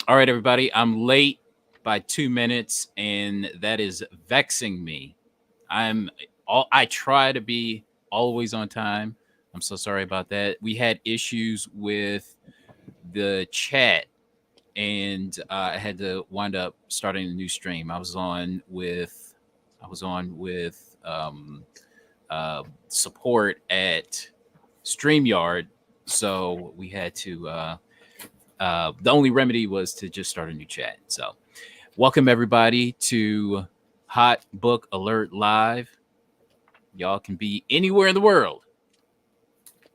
All right, everybody. I'm late by 2 minutes, and that is vexing me. I try to be always on time. I'm so sorry about that. We had issues with the chat, and I had to wind up starting a new stream. I was on with support at StreamYard, so we had to. The only remedy was to just start a new chat. So, welcome everybody to Hot Book Alert Live. Y'all can be anywhere in the world,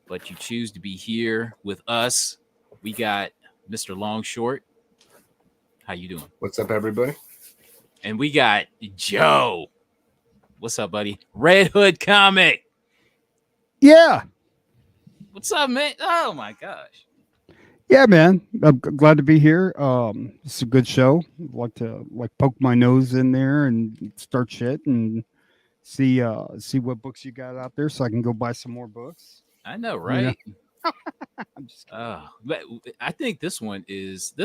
but you choose to be here with us. We got Mr. Longshort. How you doing? What's up, everybody? And we got Joe. What's up, buddy? Red Hood Comic. Yeah. What's up, man? Oh my gosh. Yeah, man. I'm glad to be here. It's a good show. Like to poke my nose in there and start shit and see what books you got out there so I can go buy some more books. I know, right? You know? I'm just kidding. But I think this one's I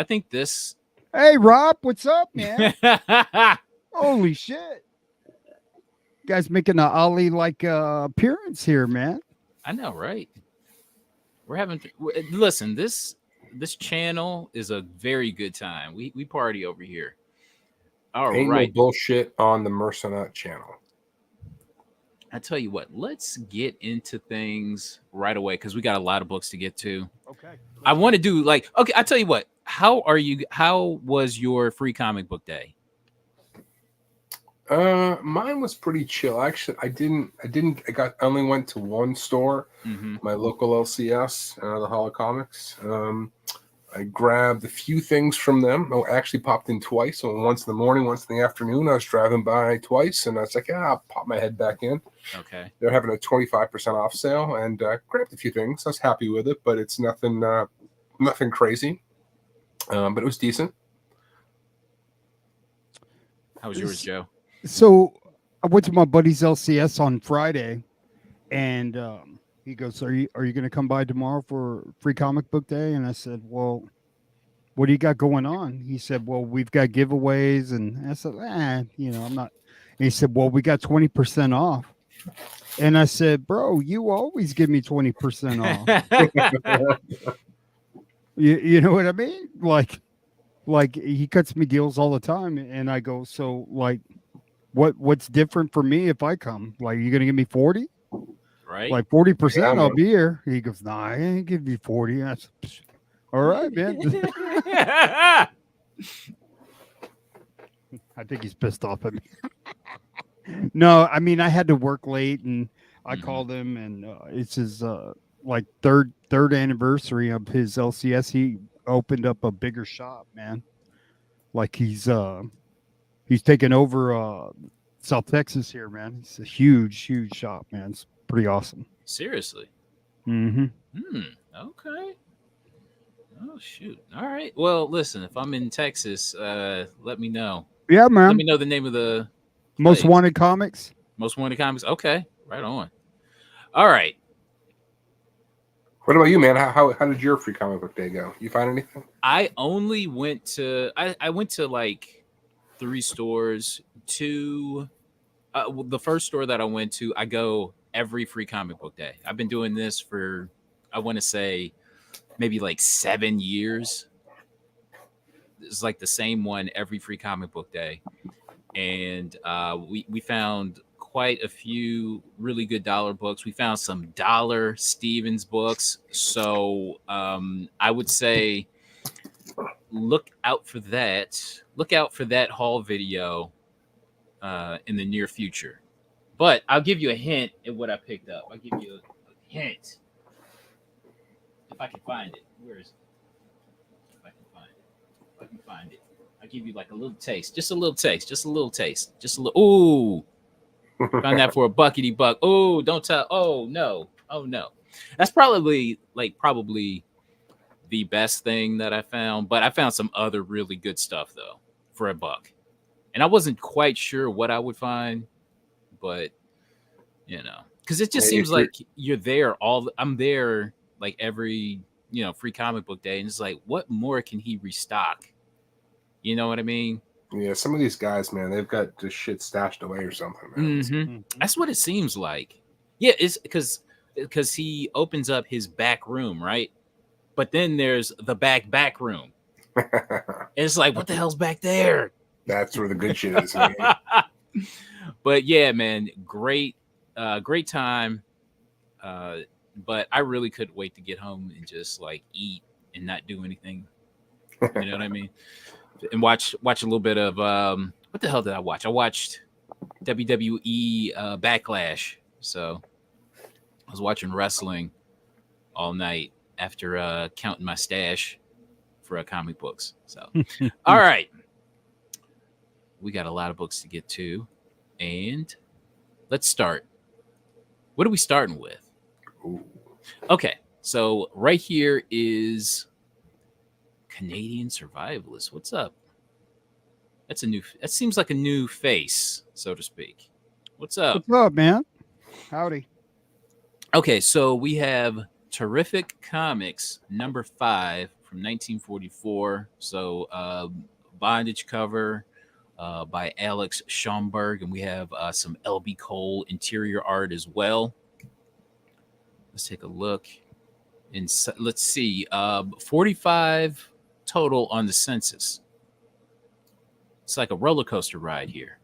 think this Hey Rob, what's up, man? Holy shit. You guys making an Ollie appearance here, man. I know, right? We're having listen, this channel is a very good time. We party over here. All Ain't right. no bullshit on the Mercenat channel. I tell you what, let's get into things right away because we got a lot of books to get to. Okay. I want to do okay, I tell you what, how was your free comic book day? Mine was pretty chill. Actually, I only went to one store, my local LCS, the Hall of Comics. I grabbed a few things from them. I actually popped in twice. So once in the morning, once in the afternoon. I was driving by twice, and I was like, I'll pop my head back in. Okay. They're having a 25% off sale, and grabbed a few things. I was happy with it, but it's nothing crazy. But it was decent. How was yours, Joe? So I went to my buddy's LCS on Friday, and he goes, "Are you going to come by tomorrow for free comic book day?" And I said, "Well, what do you got going on?" He said, "Well, we've got giveaways," and I said, I'm not." And he said, "Well, we got 20% off," and I said, "Bro, you always give me 20% off." you know what I mean? Like he cuts me deals all the time, and I go, "So what's different for me if I come? Like, you gonna give me 40? Right? Like 40%, I'll be here." He goes, "Nah, I ain't give you 40. That's all right, man." I think he's pissed off at me. No, I mean, I had to work late, and I called him, and it's his third anniversary of his LCS. He opened up a bigger shop, man. Like he's taken over South Texas here, man. It's a huge shop, man. It's pretty awesome. Seriously. Mm-hmm. Okay. Oh shoot. All right. Well, listen, if I'm in Texas, let me know. Yeah, man. Let me know the name of the Most Wanted Comics. Most Wanted Comics. Okay. Right on. All right. What about you, man? How did your free comic book day go? You find anything? I only went to I went to like 3 stores. The first store that I went to, I go every free comic book day. I've been doing this for, I want to say, maybe like 7 years. It's like the same one every free comic book day. And we found quite a few really good dollar books. We found some dollar Stevens books. So I would say look out for that. Look out for that haul video in the near future. But I'll give you a hint at what I picked up. I'll give you a hint. If I can find it. Where is it? If I can find it. I'll give you like a little taste. Just a little taste. Just a little taste. Just a little. Ooh. Found that for a buckety buck. Oh, don't tell. Oh, no. Oh, no. That's probably the best thing that I found. But I found some other really good stuff, though, for a buck. And I wasn't quite sure what I would find. But, because it just seems like you're there I'm there like every free comic book day, and it's like, what more can he restock? You know what I mean? Yeah, some of these guys, man, they've got this shit stashed away or something, man. Mm-hmm. That's what it seems like. Yeah, it's because he opens up his back room, right? But then there's the back room. And it's like, what the hell's back there? That's where the good shit is, man. But yeah, man, great time. But I really couldn't wait to get home and just like eat and not do anything. You know what I mean? And watch a little bit of what the hell did I watch? I watched WWE Backlash. So I was watching wrestling all night after counting my stash for comic books. So all right. We got a lot of books to get to. And let's start. What are we starting with? Ooh. Okay, so right here is Canadian Survivalist. What's up? That seems like a new face, so to speak. What's up? What's up, man? Howdy. Okay, so we have Terrific Comics number 5 from 1944. So bondage cover by Alex Schomburg, and we have some LB Cole interior art as well. Let's take a look. And let's see, 45 total on the census. It's like a roller coaster ride here.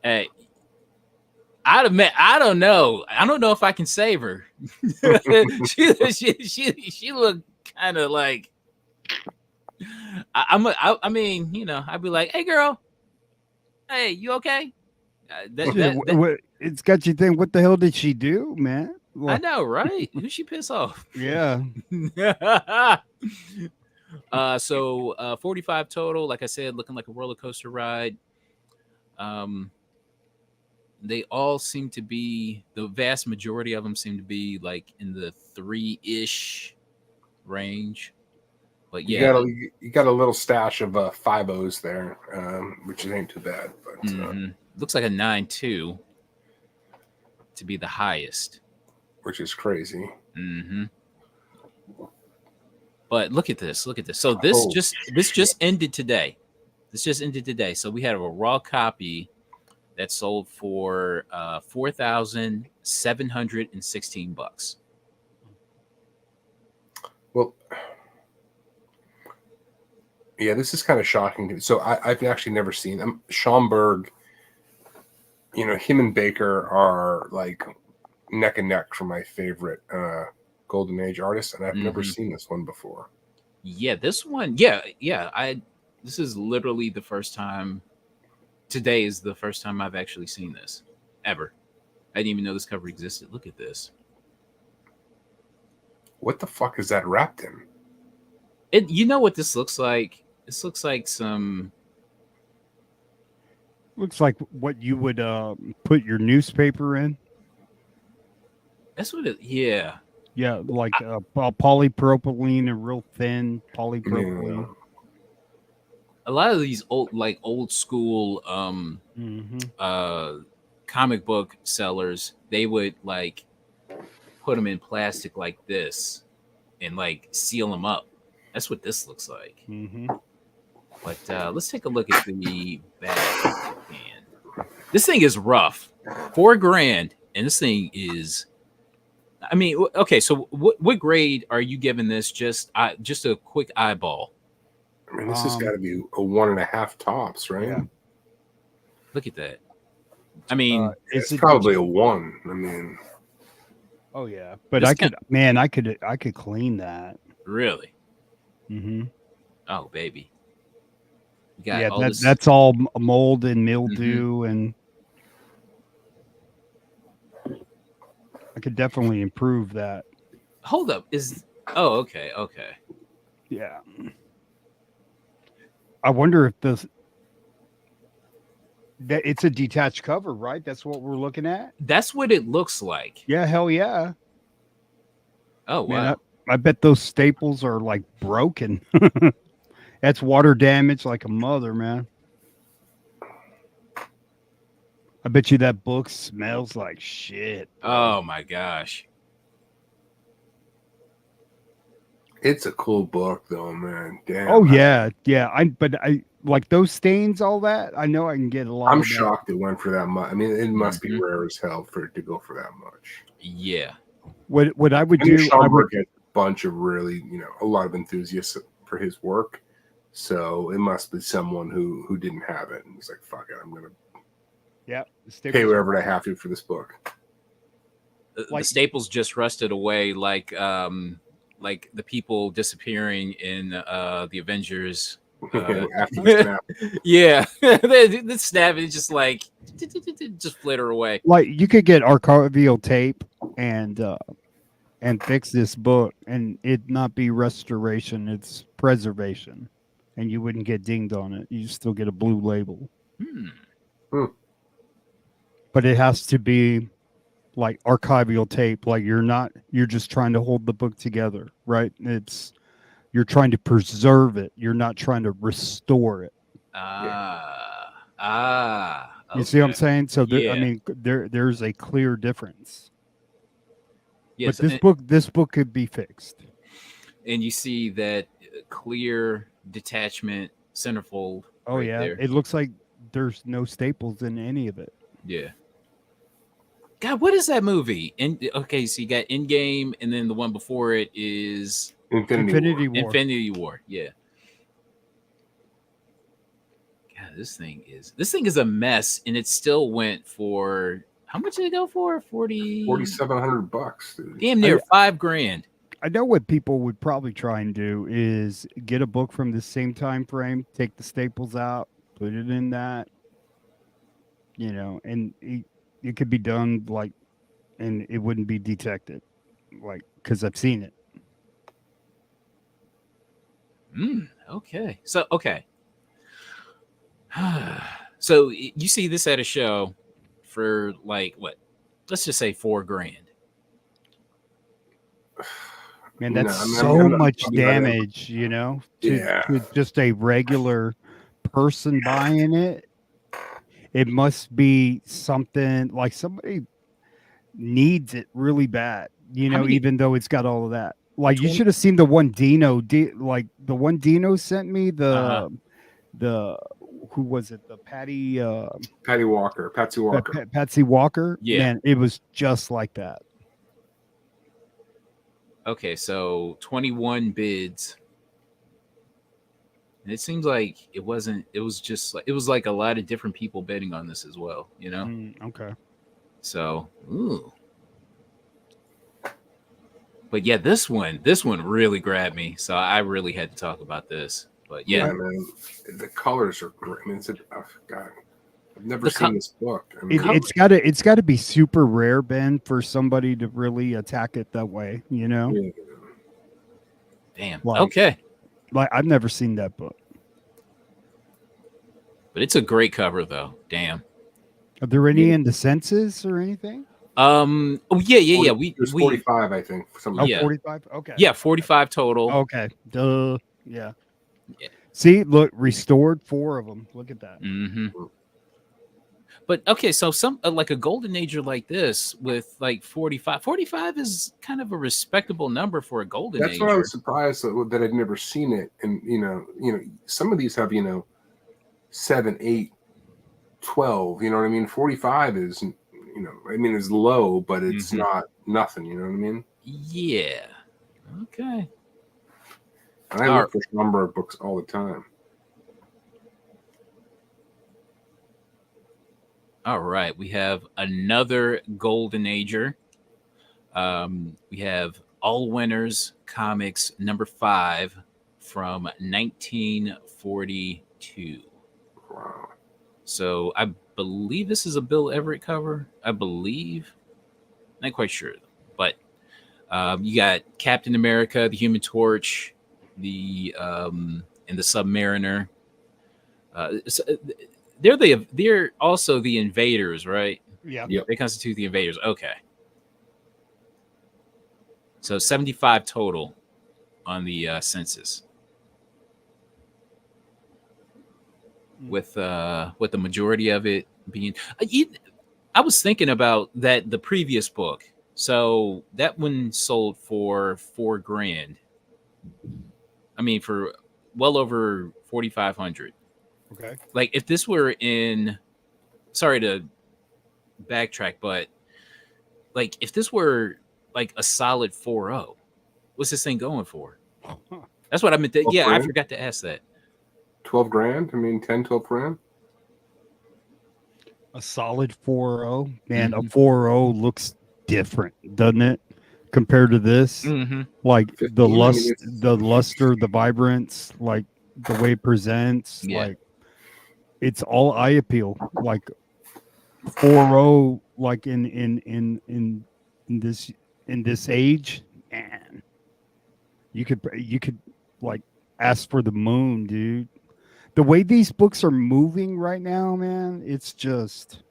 Hey, I don't know. I don't know if I can save her. she looked kind of like. I mean, I'd be like, "Hey, girl, hey, you okay?" It's got you think, what the hell did she do, man? I know, right? Who'd she piss off? Yeah. So 45 total. Like I said, looking like a roller coaster ride. They all seem to be, the vast majority of them seem to be like in the 3-ish range. But yeah, you got a little stash of 5-0s there, which ain't too bad. But looks like a 9.2 to be the highest, which is crazy. But look at this. So this just ended today. So we had a raw copy that sold for $4,716. Well, yeah, this is kind of shocking. So I've actually never seen him. Schomburg, him and Baker are like neck and neck for my favorite Golden Age artists, and I've never seen this one before. Yeah, this one, yeah. This is literally the first time. Today is the first time I've actually seen this ever. I didn't even know this cover existed. Look at this. What the fuck is that wrapped in? You know what this looks like? This looks like some. Looks like what you would put your newspaper in. That's what it. Yeah. Yeah, like polypropylene, a real thin polypropylene. Yeah. A lot of these old school comic book sellers, they would like put them in plastic like this and like seal them up. That's what this looks like. But let's take a look at the back. This thing is rough. $4,000, and this thing is. I mean, okay. So what grade are you giving this? Just a quick eyeball. I mean, this has got to be a 1.5 tops, right? Yeah. Look at that. I mean, it's probably a 1. I mean, oh yeah, but I could clean that. Really? Oh baby. You got that's all mold and mildew, and I could definitely improve that. Hold up. Okay. Yeah. I wonder if it's a detached cover, right? That's what we're looking at. That's what it looks like. Yeah, hell yeah. Oh wow. Man, I bet those staples are like broken. That's water damage like a mother, man. I bet you that book smells like shit. Oh my gosh. It's a cool book, though, man. Damn. Oh yeah, yeah. I like those stains, all that. I know I can get a lot. I'm of that. shocked it went for that much. I mean, it must be Mhm. rare as hell for it to go for that much. Yeah. What I would Andrew do, I would. Schomburg has a bunch of really, a lot of enthusiasts for his work. So it must be someone who didn't have it and was like, "Fuck it, I'm gonna Yeah, pay whatever I have to for this book." The staples just rusted away like the people disappearing in the Avengers. After the snap. Yeah. The snap is just like just flitter away. Like you could get archival tape and fix this book, and it not be restoration; it's preservation, and you wouldn't get dinged on it. You still get a blue label. But it has to be like archival tape. Like you're just trying to hold the book together, right? You're trying to preserve it. You're not trying to restore it. You see what I'm saying? So Yeah. I mean, there's a clear difference. Yes, but this book could be fixed. And you see that clear detachment centerfold. Oh right yeah, there. it looks like there's no staples in any of it. Yeah. God, what is that movie? Okay, so you got Endgame, and then the one before it is Infinity War. Infinity War. Yeah. God, this thing is a mess, and it still went for how much did it go for? $4,700, dude. Damn near $5,000. I know what people would probably try and do is get a book from the same time frame, take the staples out, put it in that, and it could be done like, and it wouldn't be detected, like, because I've seen it. Okay. So so you see this at a show for like what? Let's just say $4,000. Man, that's I'm much damage, to just a regular person buying it. It must be something like somebody needs it really bad, even though it's got all of that. Like you should have seen the one Dino, like the one Dino sent me, the who was it? The Patsy Walker. Patsy Walker. Yeah. Man, it was just like that. Okay, so 21 bids. And it seems like it was like a lot of different people bidding on this as well, Okay. So, but yeah, this one really grabbed me. So I really had to talk about this. But yeah, man, the colors are great. I mean, God, I've never seen this book. I mean, it's got to be super rare, Ben, for somebody to really attack it that way. Yeah. Damn. Like, okay. Like I've never seen that book. But it's a great cover, though. Damn. Are there any in the census or anything? Oh yeah. We 45, I think. Oh, yeah. 45. Okay. Yeah, 45 total. Okay. Duh. Yeah. See, look, restored 4 of them. Look at that. Mm-hmm. But okay, so some like a golden ager like this with like 45. 45 is kind of a respectable number for a golden ager. That's why I was surprised that I'd never seen it. And some of these have 7, 8, 12. You know what I mean? 45 is is low, but it's not nothing. You know what I mean? Yeah. Okay. And I look for Schomburg books all the time. All right, we have another golden ager. We have All Winners Comics #5 from 1942. Wow. So I believe this is a Bill Everett cover. I believe. Not quite sure, but you got Captain America, the Human Torch, and the Submariner. They're also the invaders, right? Yeah. Yep. They constitute the invaders. Okay. So 75 total on the census. With the majority of it being I was thinking about that the previous book. So that one sold for $4,000. I mean, for well over 4,500. Okay. Like if this were in, sorry to backtrack, but like if this were like a solid 4.0, what's this thing going for? That's what I meant. 12 Yeah, I grand? forgot to ask that. 12 grand? I mean, 10, 12 grand? A solid 4.0. Man, a Mhm. 4.0 looks different, doesn't it? Compared to this. Mhm. Like 15? I mean, it's the luster, the vibrance, like the way it presents, Yeah. like it's all eye appeal. Like 4.0, like in this in this age, man, you could like ask for the moon, dude. The way these books are moving right now, man, it's just,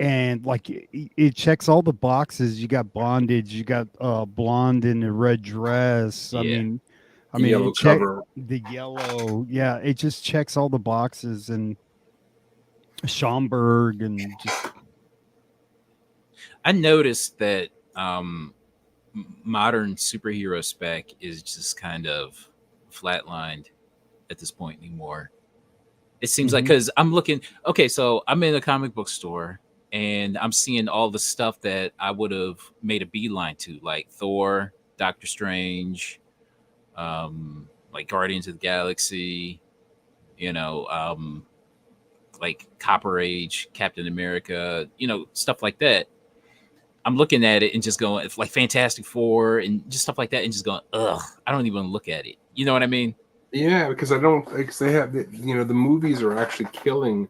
and like it checks all the boxes. You got bondage, you got blonde in a red dress. Yeah. I the mean yellow it check cover. the yellow. Yeah, it just checks all the boxes, and Schomburg and just I noticed that modern superhero spec is just kind of flatlined at this point anymore. It seems like, Mhm. because I'm looking, okay, so I'm in a comic book store and I'm seeing all the stuff that I would have made a beeline to, like Thor, Doctor Strange, like Guardians of the Galaxy, you know, like Copper Age, Captain America, stuff like that. I'm looking at it and just going, it's like Fantastic Four and just stuff like that, and just going, ugh, I don't even look at it. You know what I mean? Yeah, because I don't, because they have, the movies are actually killing,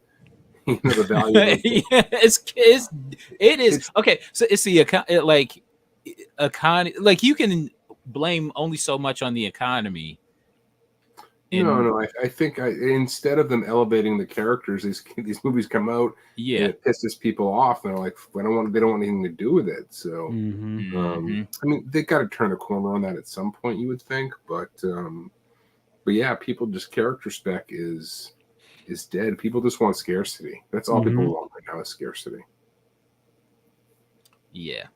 the value of those Yeah, books. it is It's, okay. So it's the like econ, like you can blame only so much on the economy, no, and no, I think instead of them elevating the characters, these movies come out and yeah, it pisses people off. And they're like, they don't want anything to do with it. So, Mhm. hmm I mean, they got to turn a corner on that at some point, you would think. But yeah, people just character spec is dead. People just want scarcity. That's all people Mhm. want right now is scarcity. yeah,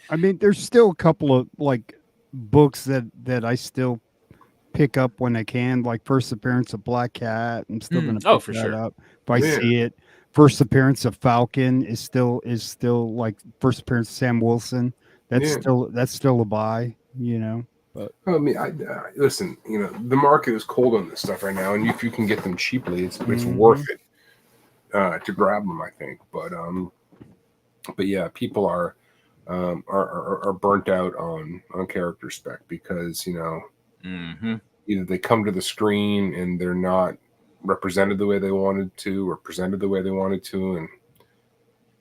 I mean, there's still a couple of like books that I still pick up when I can, like first appearance of Black Cat. I'm still gonna oh pick for that sure, up if I Yeah, see it. First appearance of Falcon is still like first appearance of Sam Wilson. yeah. That's still a buy, you know. But I mean, listen. The market is cold on this stuff right now, and if you can get them cheaply, it's worth mhm. it to grab them. I think, but yeah, people are burnt out on character spec because hmm either they come to the screen and they're not represented the way they wanted to or presented the way they wanted to, and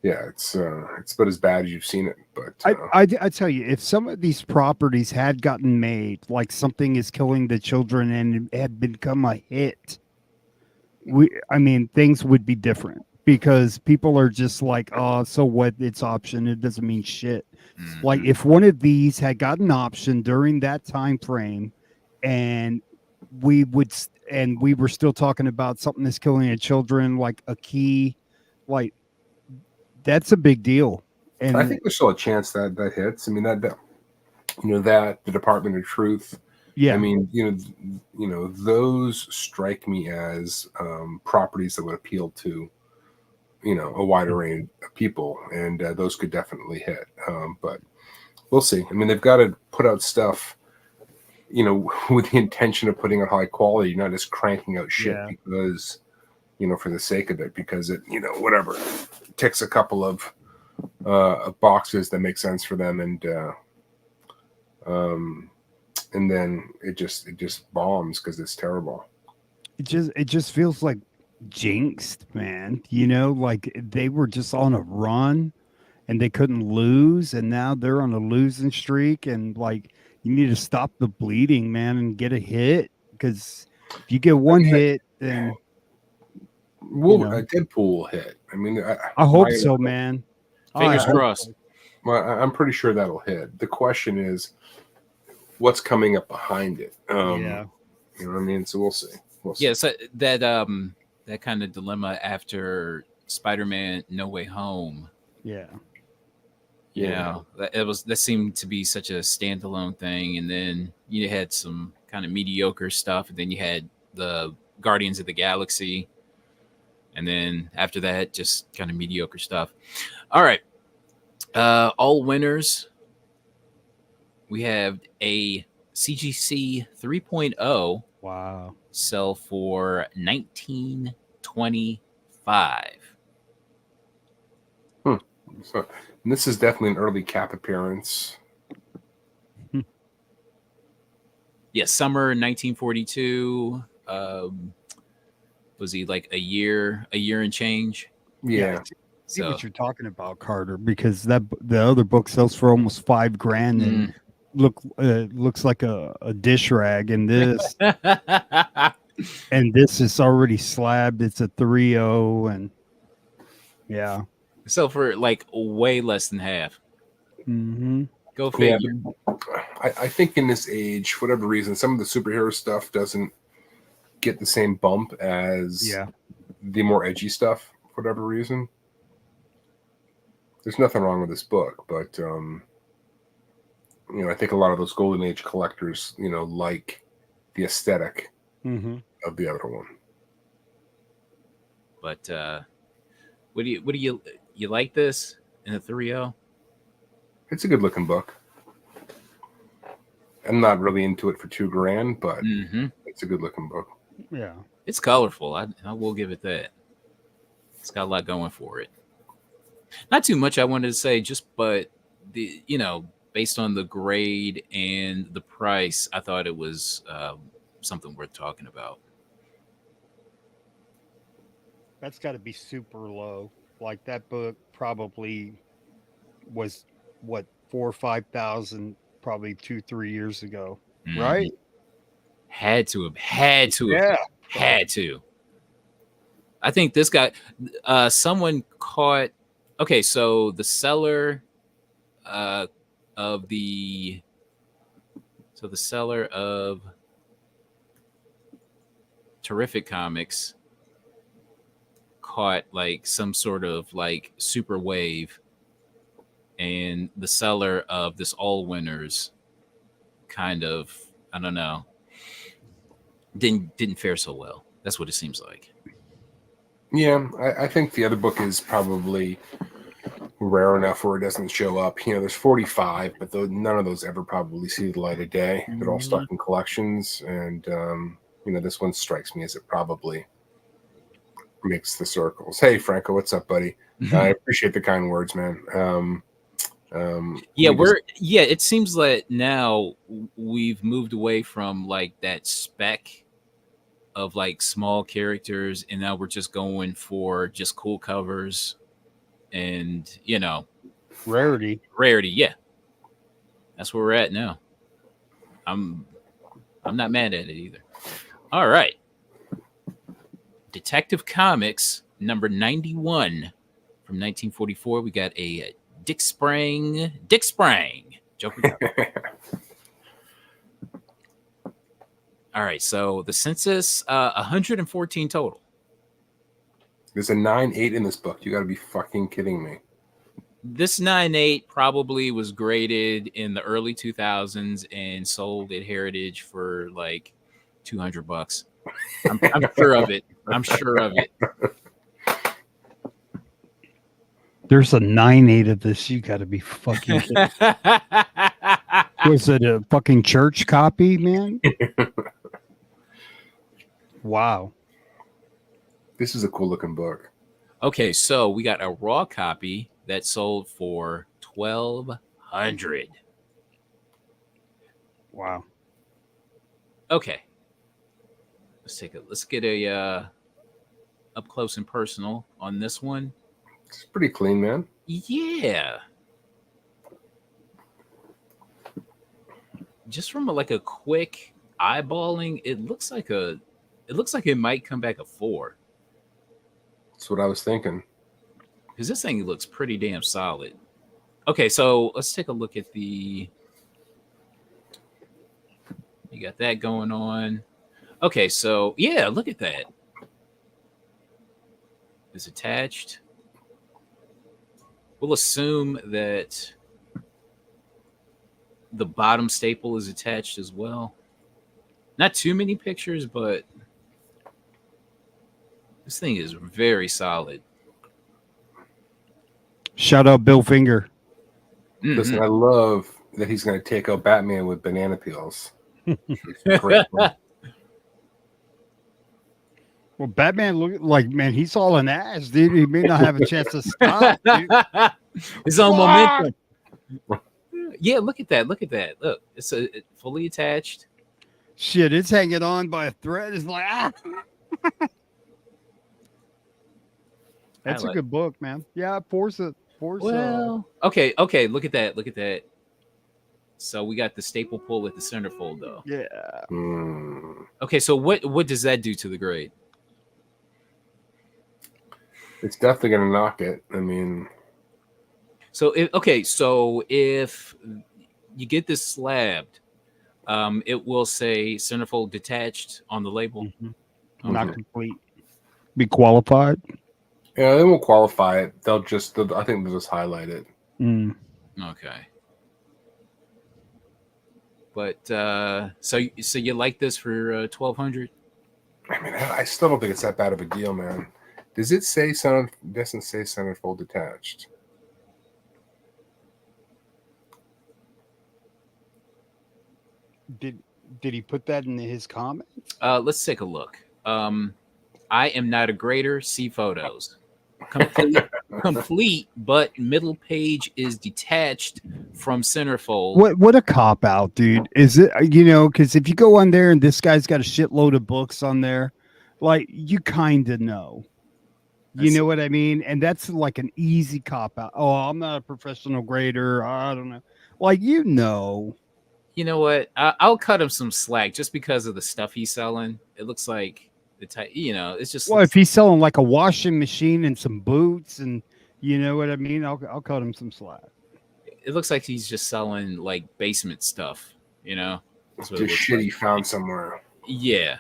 yeah, it's about as bad as you've seen it. But I tell you, if some of these properties had gotten made, like Something is Killing the Children, and it had become a hit, I mean, things would be different because people are just like, oh, so what? It's option. It doesn't mean shit. Like hmm if one of these had gotten option during that time frame, and we were still talking about Something that's Killing the Children, like a key, like that's a big deal. I And think there's still a chance that hits. I mean that the Department of Truth. I yeah, mean, those strike me as properties that would appeal to a wider range of people, and those could definitely hit. But we'll see. I mean, they've got to put out stuff, with the intention of putting out high quality, not just cranking out shit yeah. because for the sake of it, because it whatever ticks a couple of boxes that make sense for them, um, and then it just bombs because it's terrible. It just feels like jinxed, man. Like they were just on a run and they couldn't lose, and now they're on a losing streak, and like you need to stop the bleeding, man, and get a hit, because if you get I one mean, hit, then Deadpool will hit. I mean, I hope so, man. I Fingers I'm, hope crossed. so. I'm pretty sure that'll hit. The question is, what's coming up behind it? Yeah. You know what I mean? So we'll see. We'll see. Yeah, so that kind of dilemma after Spider-Man No Way Home, Yeah. Yeah, that seemed to be such a standalone thing, and then you had some kind of mediocre stuff, and then you had the Guardians of the Galaxy, and then after that, just kind of mediocre stuff. All right, all winners. We have a CGC 3.0 Wow. sell for 1925. So, and this is definitely an early Cap appearance. Yeah, summer 1942. Was he like a year and change? Yeah. See So what you're talking about, Carter, because the other book sells for almost $5,000 and looks like a dish rag, and this is already slabbed. It's a 3.0, and yeah. so for like way less than half. Mm-hmm. Go figure. Yeah, I think in this age, for whatever reason, some of the superhero stuff doesn't get the same bump as the more edgy stuff, for whatever reason. There's nothing wrong with this book, but I think a lot of those golden age collectors, like the aesthetic of the other one. But what do you like this in a 3.0? It's a good looking book. I'm not really into it for $2,000, but it's a good looking book. Yeah, it's colorful. I will give it that. It's got a lot going for it. Not too much I wanted to say, but based on the grade and the price, I thought it was something worth talking about. that's got to be super low. Like that book probably was what 4,000 or 5,000 probably 2-3 years ago, right? Had to. Yeah, had to. I think this guy, someone caught. Okay, so the seller of Terrific Comics caught like some sort of like super wave, and the seller of this All Winners kind of, I don't know, didn't fare so well. That's what it seems like. Yeah, I think the other book is probably rare enough where it doesn't show up. There's 45, but none of those ever probably see the light of day. They're all stuck in collections, and this one strikes me as it probably makes the circles. Hey, Franco, what's up, buddy? I appreciate the kind words, man. It seems like now we've moved away from like that spec of like small characters, and now we're just going for just cool covers and rarity. Yeah, that's where we're at now. I'm not mad at it either. All right, Detective Comics number 91 from 1944. We got a Dick Sprang Joker. All right, so the census, 114 total. There's a 9.8 in this book. You got to be fucking kidding me. This 9.8 probably was graded in the early 2000s and sold at Heritage for like $200. I'm sure of it. I'm sure of it. There's a 9.8 of this. You got to be fucking kidding. Was it a fucking church copy, man? Wow. This is a cool looking book. Okay, so we got a raw copy that sold for $1,200. Wow. Okay. Let's get a up close and personal on this one. It's pretty clean, man. Yeah. Just from a quick eyeballing, it looks like it might come back a 4. That's what I was thinking. Because this thing looks pretty damn solid. Okay, so let's take a look at you got that going on. Okay, so yeah, look at that. It's attached. We'll assume that The bottom staple is attached as well. Not too many pictures, but this thing is very solid. Shout out Bill Finger. Listen, I love that he's going to take out Batman with banana peels. Great. Well, Batman look like, man, he's all an ass, dude. He may not have a chance to stop. Dude. His own momentum. Yeah, look at that. Look at that. Look, it's fully attached. Shit, it's hanging on by a thread. It's like, ah. That's a good book, man. Yeah, force it. Well, okay. Look at that. Look at that. So we got the staple pull at the centerfold, though. Yeah. Okay, so what does that do to the grade? It's definitely going to knock it. I mean, so if you get this slabbed, it will say centerfold detached on the label. Mm-hmm. Not complete. Be qualified. Yeah, they won't qualify it. I think they'll just highlight it. Okay. But so you like this for 1,200? I mean, I still don't think it's that bad of a deal, man. Does it say doesn't say centerfold detached? Did he put that in his comments? Let's take a look. I am not a grader. See photos. Complete, but middle page is detached from centerfold. What a cop out, dude. Is it, because if you go on there and this guy's got a shitload of books on there, like, you kind of know. You know what I mean? And that's like an easy cop out. Oh, I'm not a professional grader. I don't know. Like, you know what? I'll cut him some slack just because of the stuff he's selling. It looks like the type, it's just. Well, if he's selling like a washing machine and some boots, and you know what I mean, I'll cut him some slack. It looks like he's just selling like basement stuff. It's just shit he found somewhere. Yeah.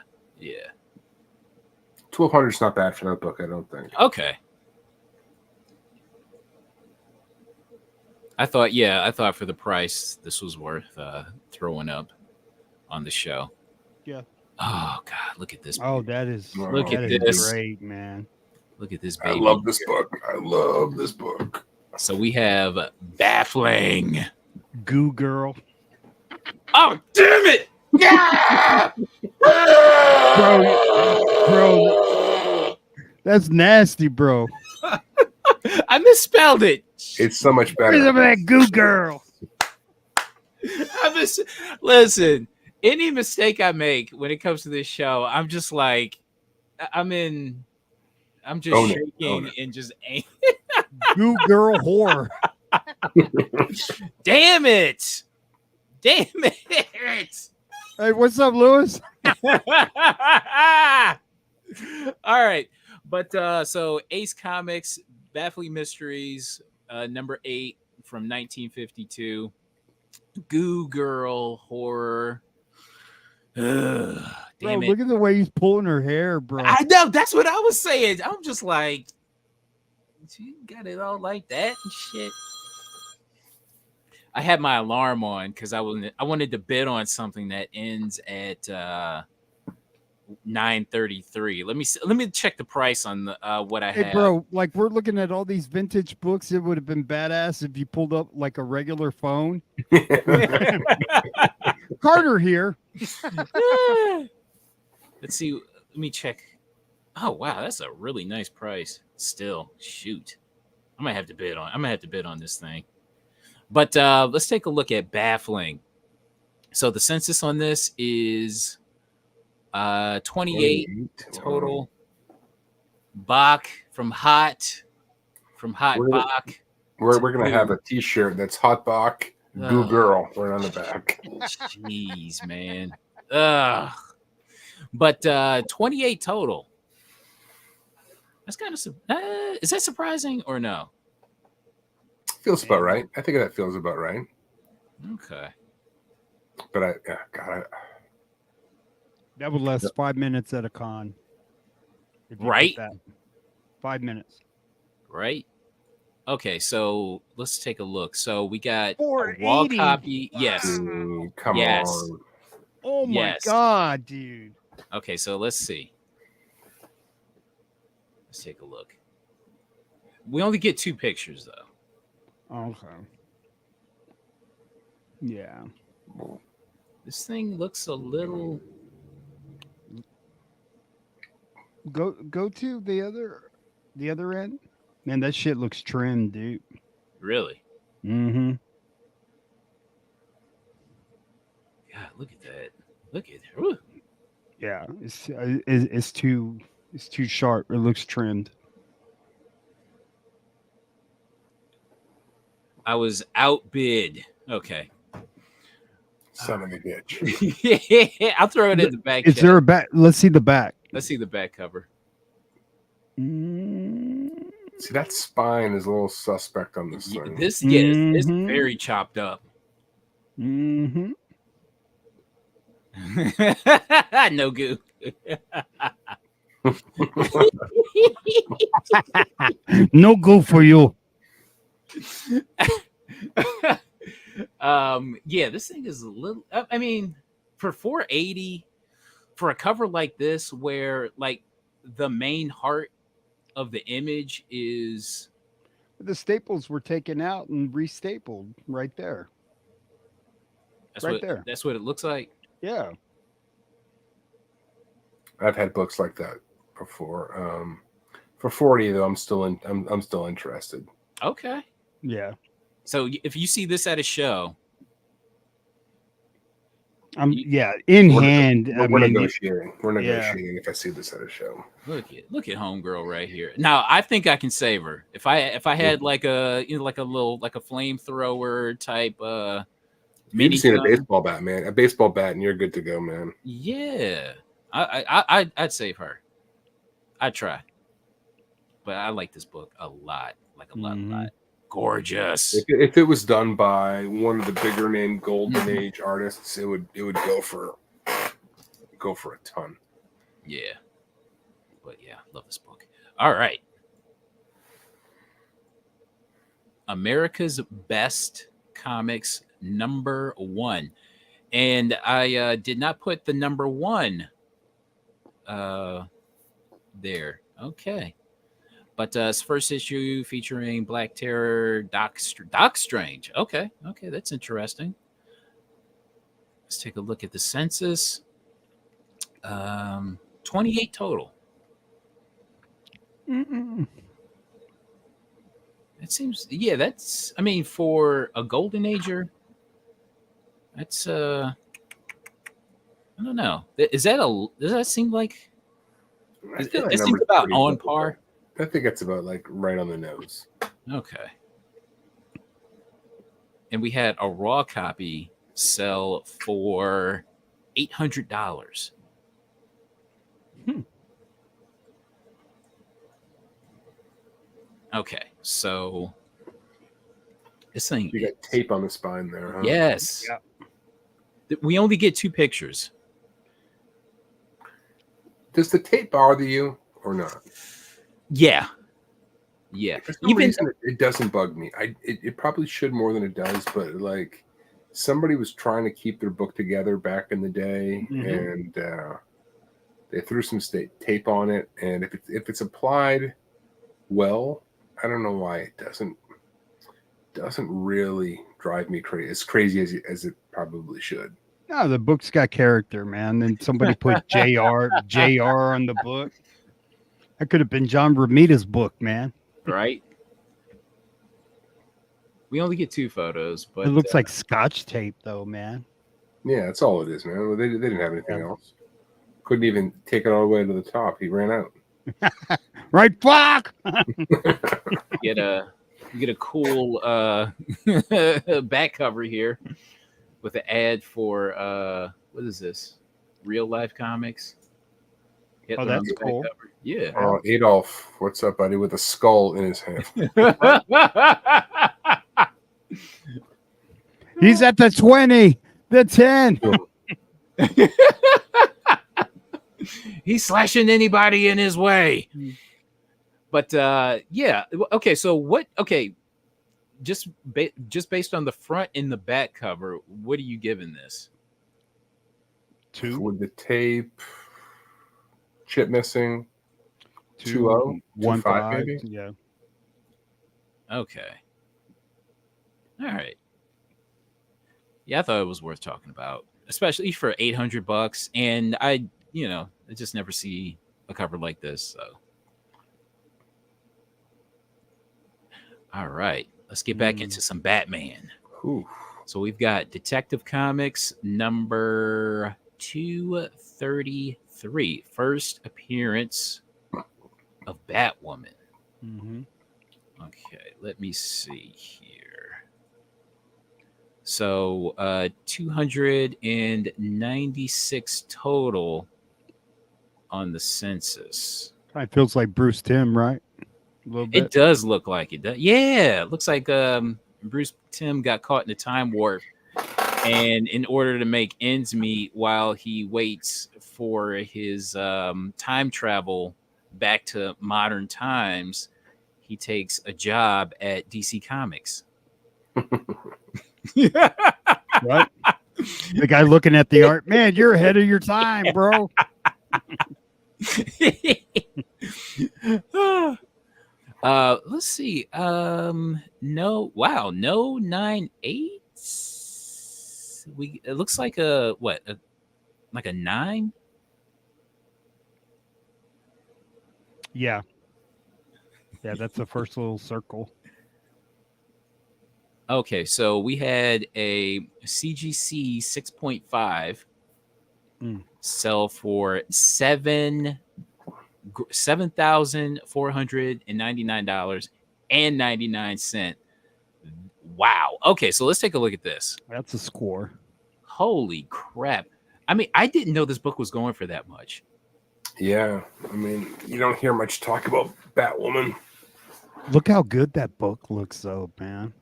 1,200 is not bad for that book, I don't think. Okay. I thought for the price, this was worth throwing up on the show. Yeah. Oh God, look at this. Oh, that is great, man. Look at this baby. I love this book. So we have Baffling Goo Girl. Oh, damn it! Yeah! bro, that's nasty, bro. I misspelled it. It's so much better. Where's that Goo Girl? Listen, any mistake I make when it comes to this show, I'm just like, I'm just shaking and just Goo Girl horror. Damn it! Hey, what's up, Lewis? All right, but so Ace Comics, Baffling Mysteries, number 8 from 1952, Goo Girl horror. Damn bro, it! Look at the way he's pulling her hair, bro. I know, that's what I was saying. I'm just like, you got it all like that and shit. I had my alarm on because I wanted to bid on something that ends at 9:33. Let me check the price on the what I have. Hey, bro, like, we're looking at all these vintage books. It would have been badass if you pulled up like a regular phone. Carter here. Let's see. Let me check. Oh wow, that's a really nice price. Still, shoot, I might have to bid on this thing. But let's take a look at Baffling. So the census on this is 28 total. Bach from Hot Bach. We're gonna have a T-shirt that's Hot Bach Goo Girl. We're on the back. Jeez, man. But 28 total. That's kind of is that surprising or no? Feels about right. I think that feels about right. Okay. But that would last 5 minutes at a con. Right. 5 minutes. Right. Okay, so let's take a look. So we got a raw 480. copy. Yes. Dude, come Yes. on. Oh my Yes. god, dude. Okay, so let's see. Let's take a look. We only get 2 pictures though. Okay. Yeah. This thing looks a little. Go to the other end. Man, that shit looks trimmed, dude. Really? Mm-hmm. God, look at that. Look at it. Whew. Yeah, it's too sharp. It looks trimmed. I was outbid. Okay. Son of a bitch. Yeah, I'll throw it in the back. Is chat. there a back? Let's see the back. Let's see the back cover. Mm. See, that spine is a little suspect on this thing. This it's Mhm. very chopped up. Mm-hmm. No goo. No go for you. Yeah, this thing is a little. I mean, for 480, for a cover like this, where like the main heart of the image is. The staples were taken out and restapled right there. That's Right what, there. That's what it looks like. Yeah. I've had books like that before. For 40 though, I'm still interested. Okay. Yeah. So if you see this at a show, Yeah, in hand. We're negotiating. We're negotiating if I see this at a show. look at homegirl right here. Now I think I can save her if I had like a like a flamethrower type You've seen a baseball bat, man. A baseball bat, and you're good to go, man. Yeah, I'd save her. I'd try, but I like this book a lot, like a lot. Gorgeous. If it was done by one of the bigger name Golden Age artists, it would go for a ton. Yeah, but yeah, love this book. All right, America's Best Comics #1, and I did not put the #1 there. Okay. But it's first issue featuring Black Terror, Doc Strange. Okay, that's interesting. Let's take a look at the census. 28 total. Mm-mm. It seems, yeah, that's, I mean, for a Golden Ager, that's, I don't know. Does that seem like, it seems about on par? I think it's about like right on the nose. Okay. And we had a raw copy sell for $800. Okay, so this thing. You got tape on the spine there, huh? Yes. Yeah. We only get 2 pictures. Does the tape bother you or not? Yeah. For some reason, it doesn't bug me. It probably should more than it does, but like somebody was trying to keep their book together back in the day, and they threw some tape on it. And if it's applied well, I don't know why it doesn't really drive me crazy as it probably should. No, the book's got character, man. Then somebody put JR on the book. That could have been John Romita's book, man. Right. We only get 2 photos, but It looks like Scotch tape, though, man. Yeah, that's all it is, man. They didn't have anything else. Couldn't even take it all the way to the top. He ran out. Right, fuck. you get a cool back cover here with an ad for what is this? Real Life Comics. Oh, that's cool. Cover. Yeah. Oh, Adolf, what's up, buddy? With a skull in his hand. He's at the 20, the 10. He's slashing anybody in his way. But yeah, okay. So what? Okay, just based on the front and the back cover, what are you giving this? 2 with the tape, chip missing. 2 2-0, 1 2-5 5 maybe. yeah. Okay. All right. Yeah, I thought it was worth talking about, especially for $800. And I just never see a cover like this. So, all right, let's get back into some Batman. Ooh. So we've got Detective Comics number 233, first appearance of Batwoman. Mm-hmm. Okay, let me see here. So 296 total on the census. Kind of feels like Bruce Timm, right? A little bit. It does look like it. Yeah, it looks like Bruce Timm got caught in a time warp, and in order to make ends meet while he waits for his time travel back to modern times, he takes a job at DC Comics. Right? The guy looking at the art, man, you're ahead of your time, bro. Let's see. No, wow, no 9/8. It looks like like a 9. Yeah. Yeah, that's the first little circle. Okay, so we had a CGC 6.5 sell for $7,499.99. Wow. Okay, so let's take a look at this. That's a score. Holy crap. I mean, I didn't know this book was going for that much. Yeah, I mean, you don't hear much talk about Batwoman. Look how good that book looks, though, man.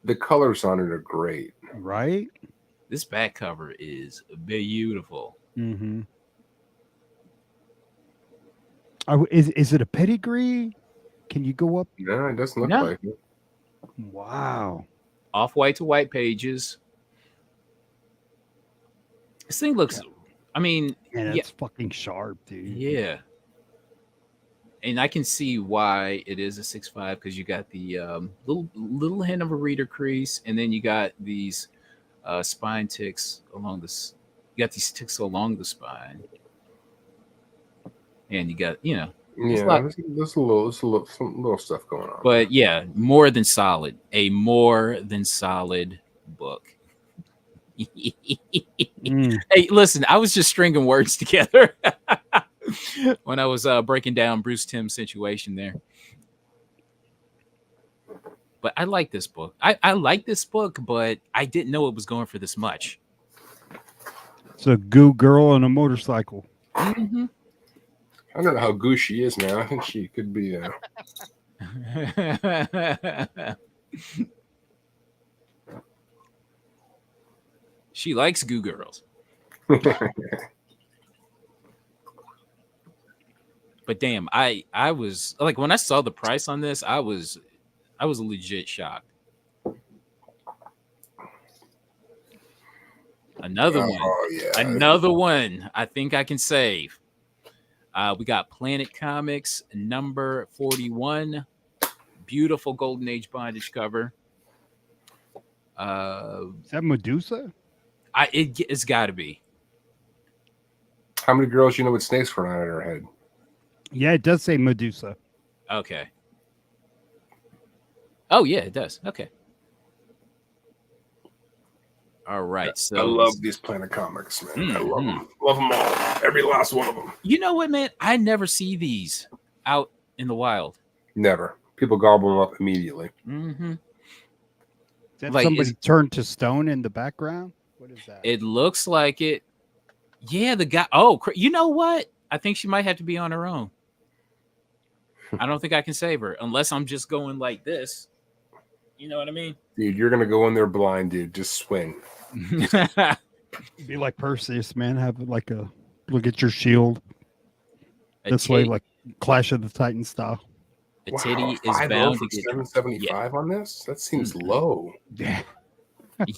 The colors on it are great. Right? This back cover is beautiful. Mm-hmm. Is it a pedigree? Can you go up? No, it doesn't look No. like it. Wow. Off-white to white pages. This thing looks, I mean, Man, it's fucking sharp, dude. yeah. And I can see why it is a 6.5 because you got the little hint of a reader crease, and then you got these spine ticks along this. You got these ticks along the spine, and you got yeah, there's some little stuff going on. But yeah, more than solid. A more than solid book. Hey, listen, I was just stringing words together when I was breaking down Bruce Timm's situation there. But I like this book. I like this book, but I didn't know it was going for this much. It's a goo girl on a motorcycle. Mm-hmm. I don't know how goo she is now. I think she could be. She likes goo girls. But damn, I was like, when I saw the price on this, I was legit shocked. Another one. Yeah. Another one I think I can save. We got Planet Comics number 41. Beautiful Golden Age bondage cover. Is that Medusa? It's got to be. How many girls you know with snakes growing out of her head? Yeah, it does say Medusa. Okay. Oh, yeah, it does. Okay. All right. So I love these Planet Comics, man. I love them. Love them all. Every last one of them. You know what, man? I never see these out in the wild. Never. People gobble them up immediately. Mm-hmm. Is that Like, somebody turned to stone in the background? What is that? It looks like it. Yeah, the guy. Oh, you know what? I think she might have to be on her own. I don't think I can save her unless I'm just going like this. You know what I mean? Dude, you're going to go in there blind, dude. Just swing. Be like Perseus, man. Have like a look at your shield. This way, like Clash of the Titans style. A Wow, titty is 5.0 bound for to get drunk. 775 on this? That seems low. Yeah.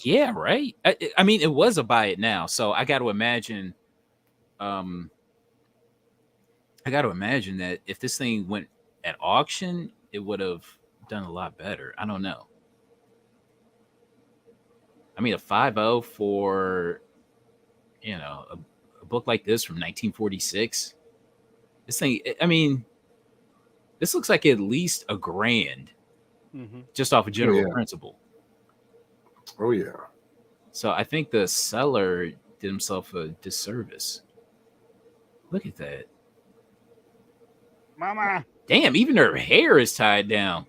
Yeah, right. I mean, it was a buy it now, so I got to imagine. I got to imagine that if this thing went at auction, it would have done a lot better. I don't know. I mean, a 5.0 for a book like this from 1946. This thing, I mean, this looks like at least $1,000 just off a general principle. Oh yeah. So I think the seller did himself a disservice. Look at that. Mama. Damn, even her hair is tied down.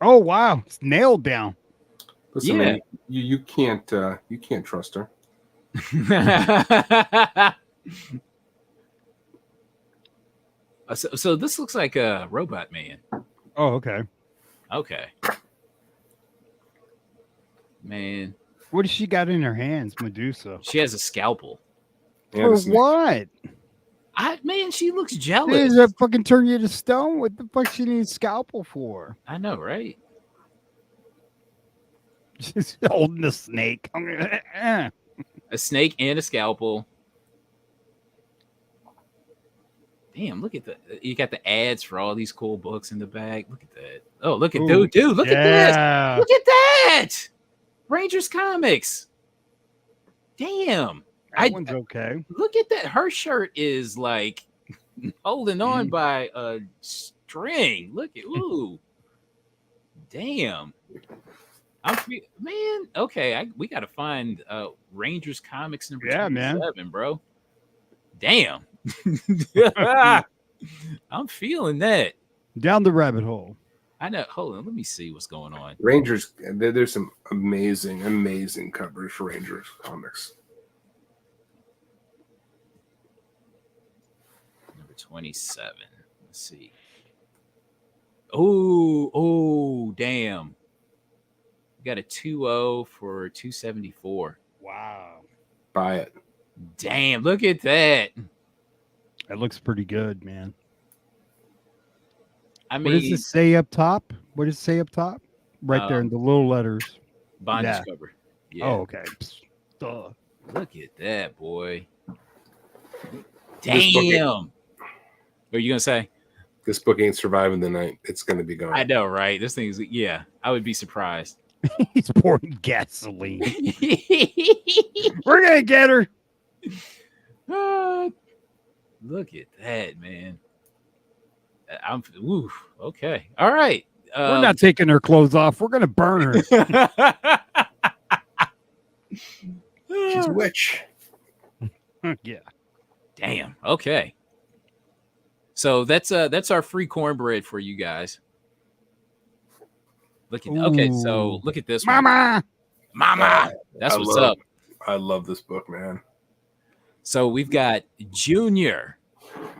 Oh wow, it's nailed down. Listen, Yeah. man, you can't trust her. So this looks like a Robot Man. Oh, okay. Okay. Man, What does she got in her hands, Medusa? she has a scalpel. And For a snake. what? Man, she looks Does jealous. that fucking turn you to stone? What the fuck she needs a scalpel for? I know, right? She's holding a snake. A snake and a scalpel. Damn, look at that. You got the ads for all these cool books in the back. Look at that. Oh, look at Ooh, dude, look at this. yeah. Look at that. Rangers Comics. Damn. That one's okay. Look at that. Her shirt is like holding on by a string. Look at ooh. Damn. Man, okay. We gotta find Rangers Comics number 27, bro. Damn. I'm feeling that. Down the rabbit hole. I know. Hold on, let me see what's going on. Rangers, there's some amazing covers for Rangers comics. Number 27. Let's see. Oh, damn. We got a 2.0 for 274. Wow. Buy it. Damn, look at that. That looks pretty good, man. I mean, what does it say up top? What does it say up top? Right there in the little letters. Bondage cover. Yeah. Oh, okay. Duh. Look at that, boy. Damn. What are you going to say? This book ain't surviving the night. It's going to be gone. I know, right? This thing's, yeah, I would be surprised. He's pouring gasoline. We're going to get her. Look at that, man. Okay. All right. We're not taking her clothes off. We're going to burn her. She's a witch. Yeah. Damn. Okay. So that's our free cornbread for you guys. Okay, so look at this one. Mama. That's what's up. I love this book, man. So we've got Junior,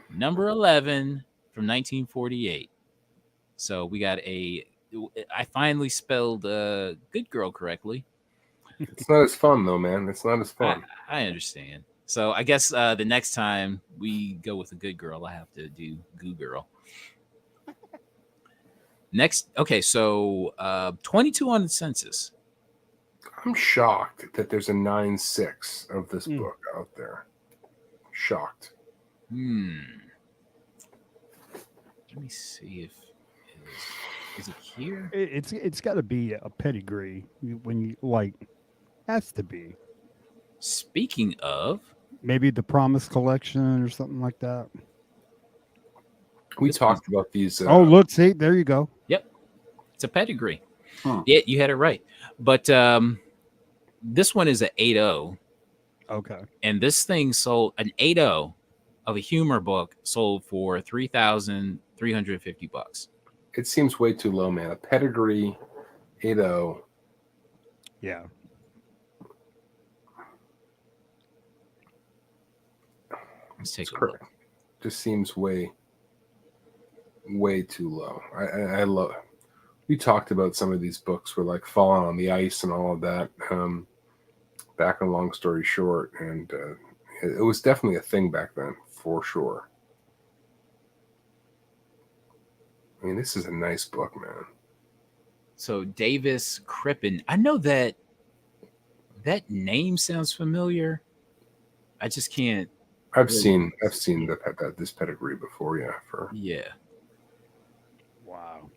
number 11 from 1948. So we got I finally spelled good girl correctly. It's not as fun though, man. It's not as fun. I understand. So I guess the next time we go with a good girl, I have to do Goo Girl. Next, okay, so 22 on the census. I'm shocked that there's a 9.6 of this book out there. Shocked. Let me see if is it here? It's got to be a pedigree when you like. Has to be. Speaking of, maybe the Promise Collection or something like that. We talked about these. Look, see, there you go. Yep, it's a pedigree. Yeah, you had it right. But this one is an 8.0. Okay. And this thing sold an 8.0 of a humor book sold for $3,350. It seems way too low, man. A pedigree 8.0. Yeah. Let's take a look. Just seems way too low. I love. We talked about some of these books were like Falling on the Ice and all of that. Back in Long Story Short, and it was definitely a thing back then, for sure. I mean, this is a nice book, man. So Davis Crippen. I know that name sounds familiar. I just can't. I've seen this pedigree before. Yeah. Wow.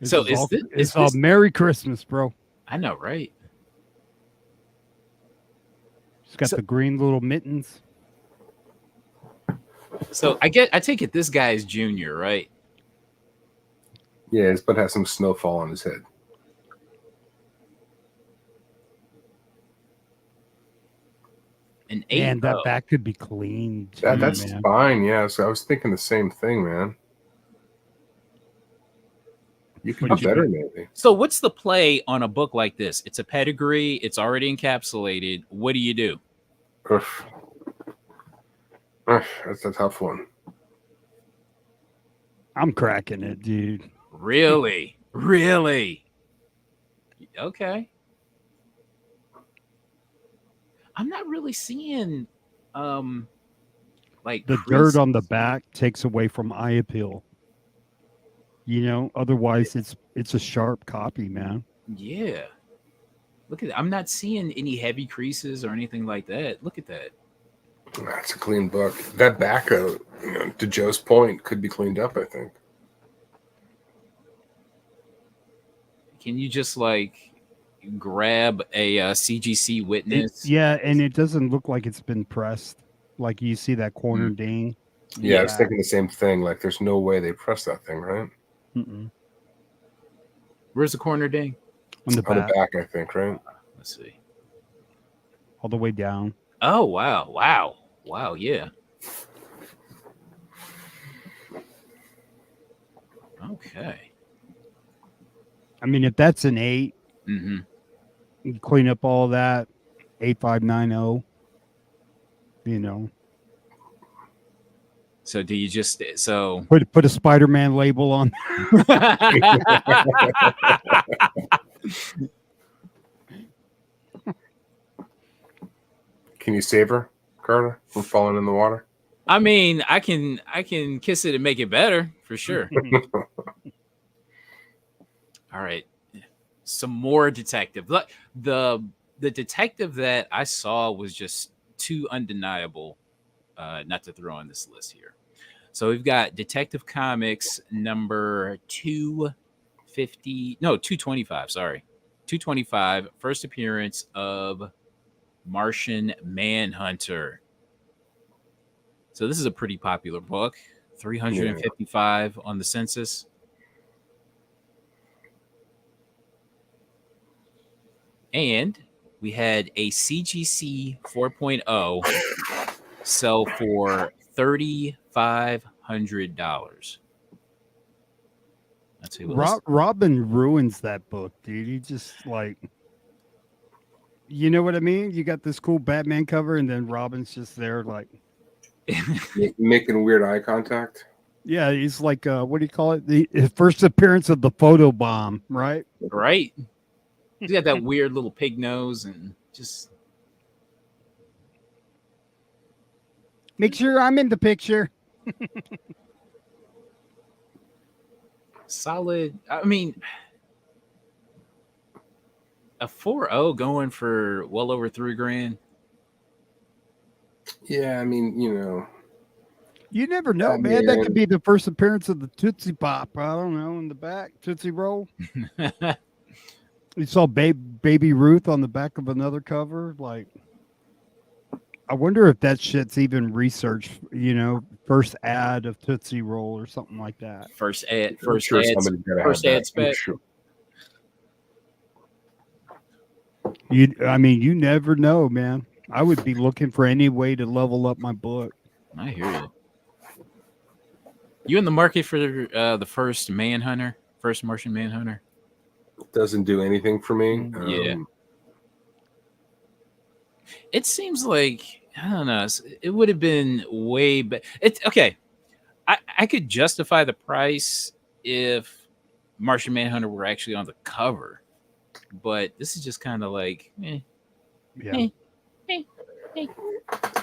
So is this Merry Christmas, bro. I know, right? It's got the green little mittens. So I take it this guy is junior, right? Yeah, his butt has some snowfall on his head. An 8. And that back could be cleaned. That's fine. Yeah, so I was thinking the same thing, man. You could do better, maybe. So what's the play on a book like this? It's a pedigree. It's already encapsulated. What do you do? That's a tough one. I'm cracking it, dude. Really? Really? Okay. I'm not really seeing like the dirt on the back takes away from eye appeal. You know, otherwise it's a sharp copy, man. Yeah. Look at that. I'm not seeing any heavy creases or anything like that. Look at that. That's a clean book. That back, to Joe's point, could be cleaned up, I think. Can you just like grab a CGC witness? And it doesn't look like it's been pressed. Like you see that corner ding. Yeah, I was thinking the same thing. Like, there's no way they pressed that thing, right? Mm-mm. Where's the corner ding? On the back, I think, right? Let's see. All the way down. Oh, wow, yeah. Okay. I mean, if that's an 8, you clean up all that, 8590, So do you just put a Spider-Man label on? Can you save her, Carter, from falling in the water? I mean, I can kiss it and make it better for sure. All right, some more detective. The detective that I saw was just too undeniable not to throw on this list here. So we've got Detective Comics number 225. Sorry, 225. First appearance of Martian Manhunter. So this is a pretty popular book. 355 on the census. And we had a CGC 4.0 sell for $3,500. That's Robin ruins that book, dude. He just like, you know what I mean? You got this cool Batman cover, and then Robin's just there, like making weird eye contact. Yeah, he's like, what do you call it? The first appearance of the photo bomb, right? Right. He's got that weird little pig nose and just make sure I'm in the picture. Solid. I mean, a 4.0 going for well over $3,000. Yeah, I mean, you never know, man. That could be the first appearance of the Tootsie Pop. I don't know, in the back, Tootsie Roll. You saw Baby Ruth on the back of another cover. Like, I wonder if that shit's even researched. First ad of Tootsie Roll or something like that. First ad spec. Sure. You never know, man. I would be looking for any way to level up my book. I hear you. You in the market for the first Manhunter, first Martian Manhunter? Doesn't do anything for me. Yeah. It seems like, I don't know, it would have been way better. It's okay. I could justify the price if Martian Manhunter were actually on the cover, but this is just kind of like,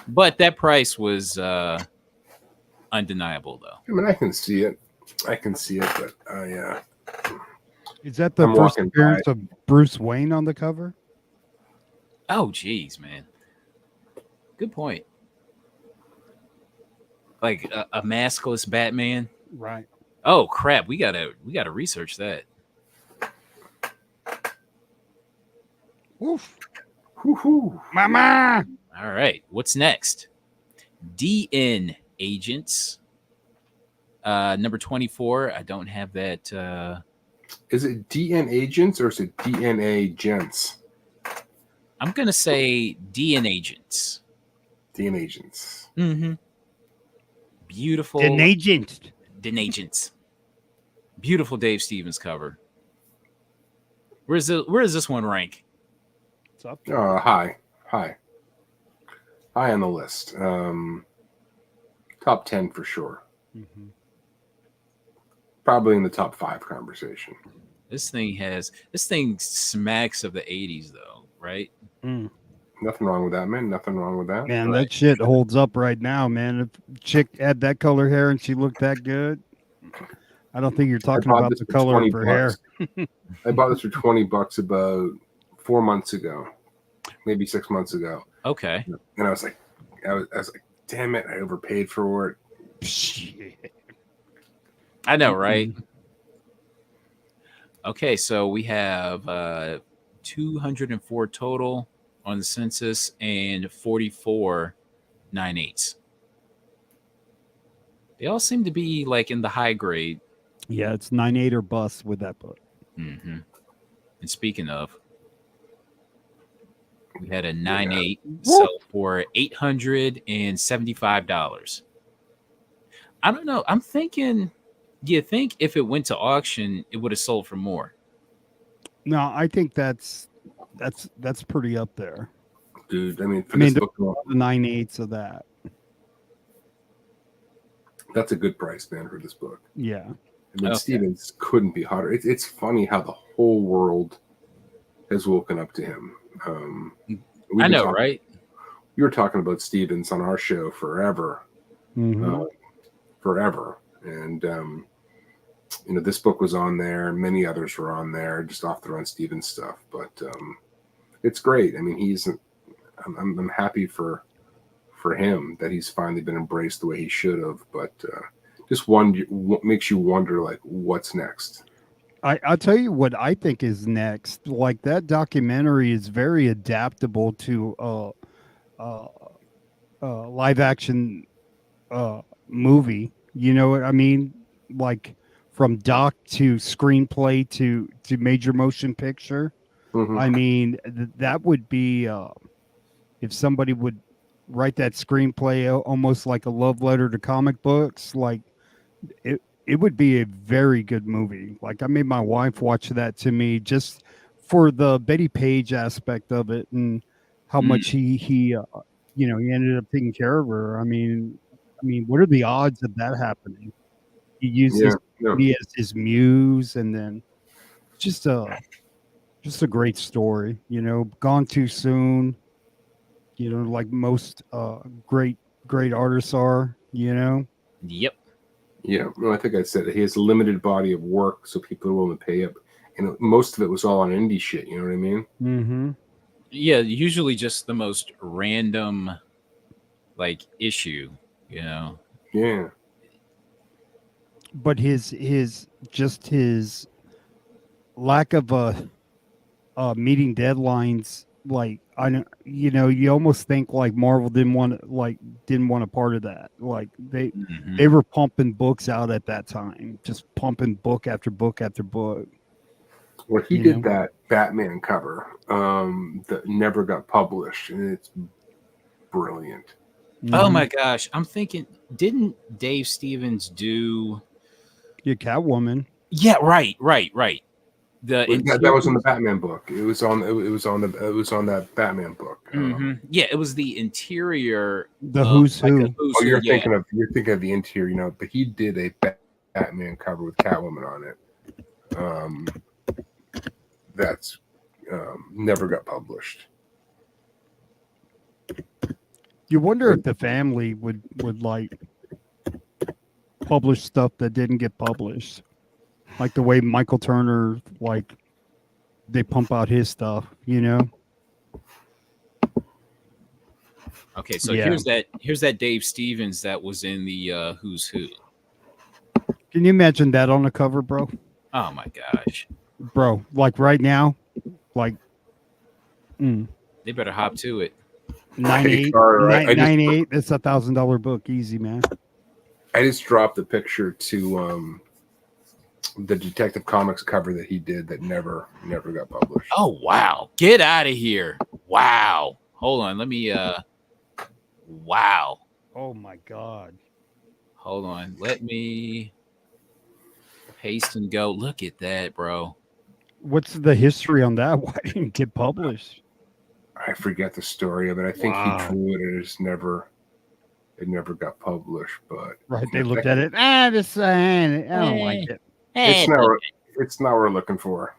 But that price was undeniable, though. I mean, I can see it. But Is that the I'm first walking appearance of Bruce Wayne on the cover? Oh, geez, man. Good point. Like a maskless Batman. Right. Oh crap, we gotta research that. Woof. Woo-hoo. Mama. All right, what's next? DN Agents. Number 24. I don't have that. Is it DN Agents or is it DNA Gents? I'm gonna say DN Agents. DN Agents. Mm-hmm. Beautiful. An agent. DN Agents. Beautiful Dave Stevens cover. Where does this one rank? What's up? High on the list. Top 10 for sure. Mm-hmm. Probably in the top 5 conversation. This thing smacks of the 80s though, right? Mm. Nothing wrong with that, man. Nothing wrong with that. Man, Right. that shit holds up right now, man. If chick had that color hair and she looked that good, I don't think you're talking bought about this the for color of 20 her hair. bucks. I bought this for $20 about 4 months ago, maybe 6 months ago. Okay. And I was like, damn it, I overpaid for it. Shit. I know, right? Okay, so we have 204 total on the census and 44 9/8. They all seem to be like in the high grade. Yeah, it's 9.8 or bust with that book. Mm-hmm. And speaking of, we had a 9.8 sell for $875. I don't know. I'm thinking, do you think if it went to auction, it would have sold for more? No, I think that's pretty up there. Dude, I mean, there's this book, the 9.8s of that. that's a good price, man, for this book. Yeah. I mean, Okay. Stevens couldn't be hotter. It's funny how the whole world has woken up to him. I know, right? We were talking about Stevens on our show forever. Mm-hmm. Forever. And, this book was on there. Many others were on there, just off the run Stevens stuff. But it's great. I mean, I'm happy for him that he's finally been embraced the way he should have. But just what makes you wonder, like, what's next? I'll tell you what I think is next. Like, that documentary is very adaptable to live action movie. You know what I mean? Like, from doc to screenplay to major motion picture. Mm-hmm. I mean, that would be if somebody would write that screenplay almost like a love letter to comic books. Like, it would be a very good movie. Like, I made my wife watch that to me just for the Betty Page aspect of it and how much he ended up taking care of her. I mean, what are the odds of that happening? He uses me as his muse, and then just a great story. Gone too soon. Like most great artists are. Yep. Yeah, well, I think I said it. He has a limited body of work, so people are willing to pay up. And most of it was all on indie shit. You know what I mean? Mm-hmm. Yeah, usually just the most random, like, issue. Yeah. But his lack of meeting deadlines, like, I don't, you almost think like Marvel didn't want a part of that. Like, they were pumping books out at that time, just pumping book after book after book. Well, he did that Batman cover that never got published, and it's brilliant. Oh my gosh, I'm thinking, didn't Dave Stevens do? Yeah, Catwoman. Yeah, right. That was on the Batman book. It was on that Batman book. Yeah, it was the interior. The Who's Who. You're thinking of the interior, but he did a Batman cover with Catwoman on it. That's never got published. You wonder if the family would like publish stuff that didn't get published, like the way Michael Turner, like they pump out his stuff, you know? Okay, so Yeah. here's that Dave Stevens that was in the Who's Who. Can you imagine that on the cover, bro? Oh my gosh. Bro, like right now, like They better hop to it. 98, Carter, I just- 98. That's $1,000 book, easy, man. I just dropped the picture to the Detective Comics cover that he did that never got published. Oh wow. Get out of here. Wow. Hold on. Let me wow. Oh my god. Hold on. Let me paste and go. Look at that, bro. What's the history on that? Why didn't it get published? I forget the story of it. I think Wow. he drew it and it never got published. But Right, they looked at it. This I don't like it. it's not what we're looking for.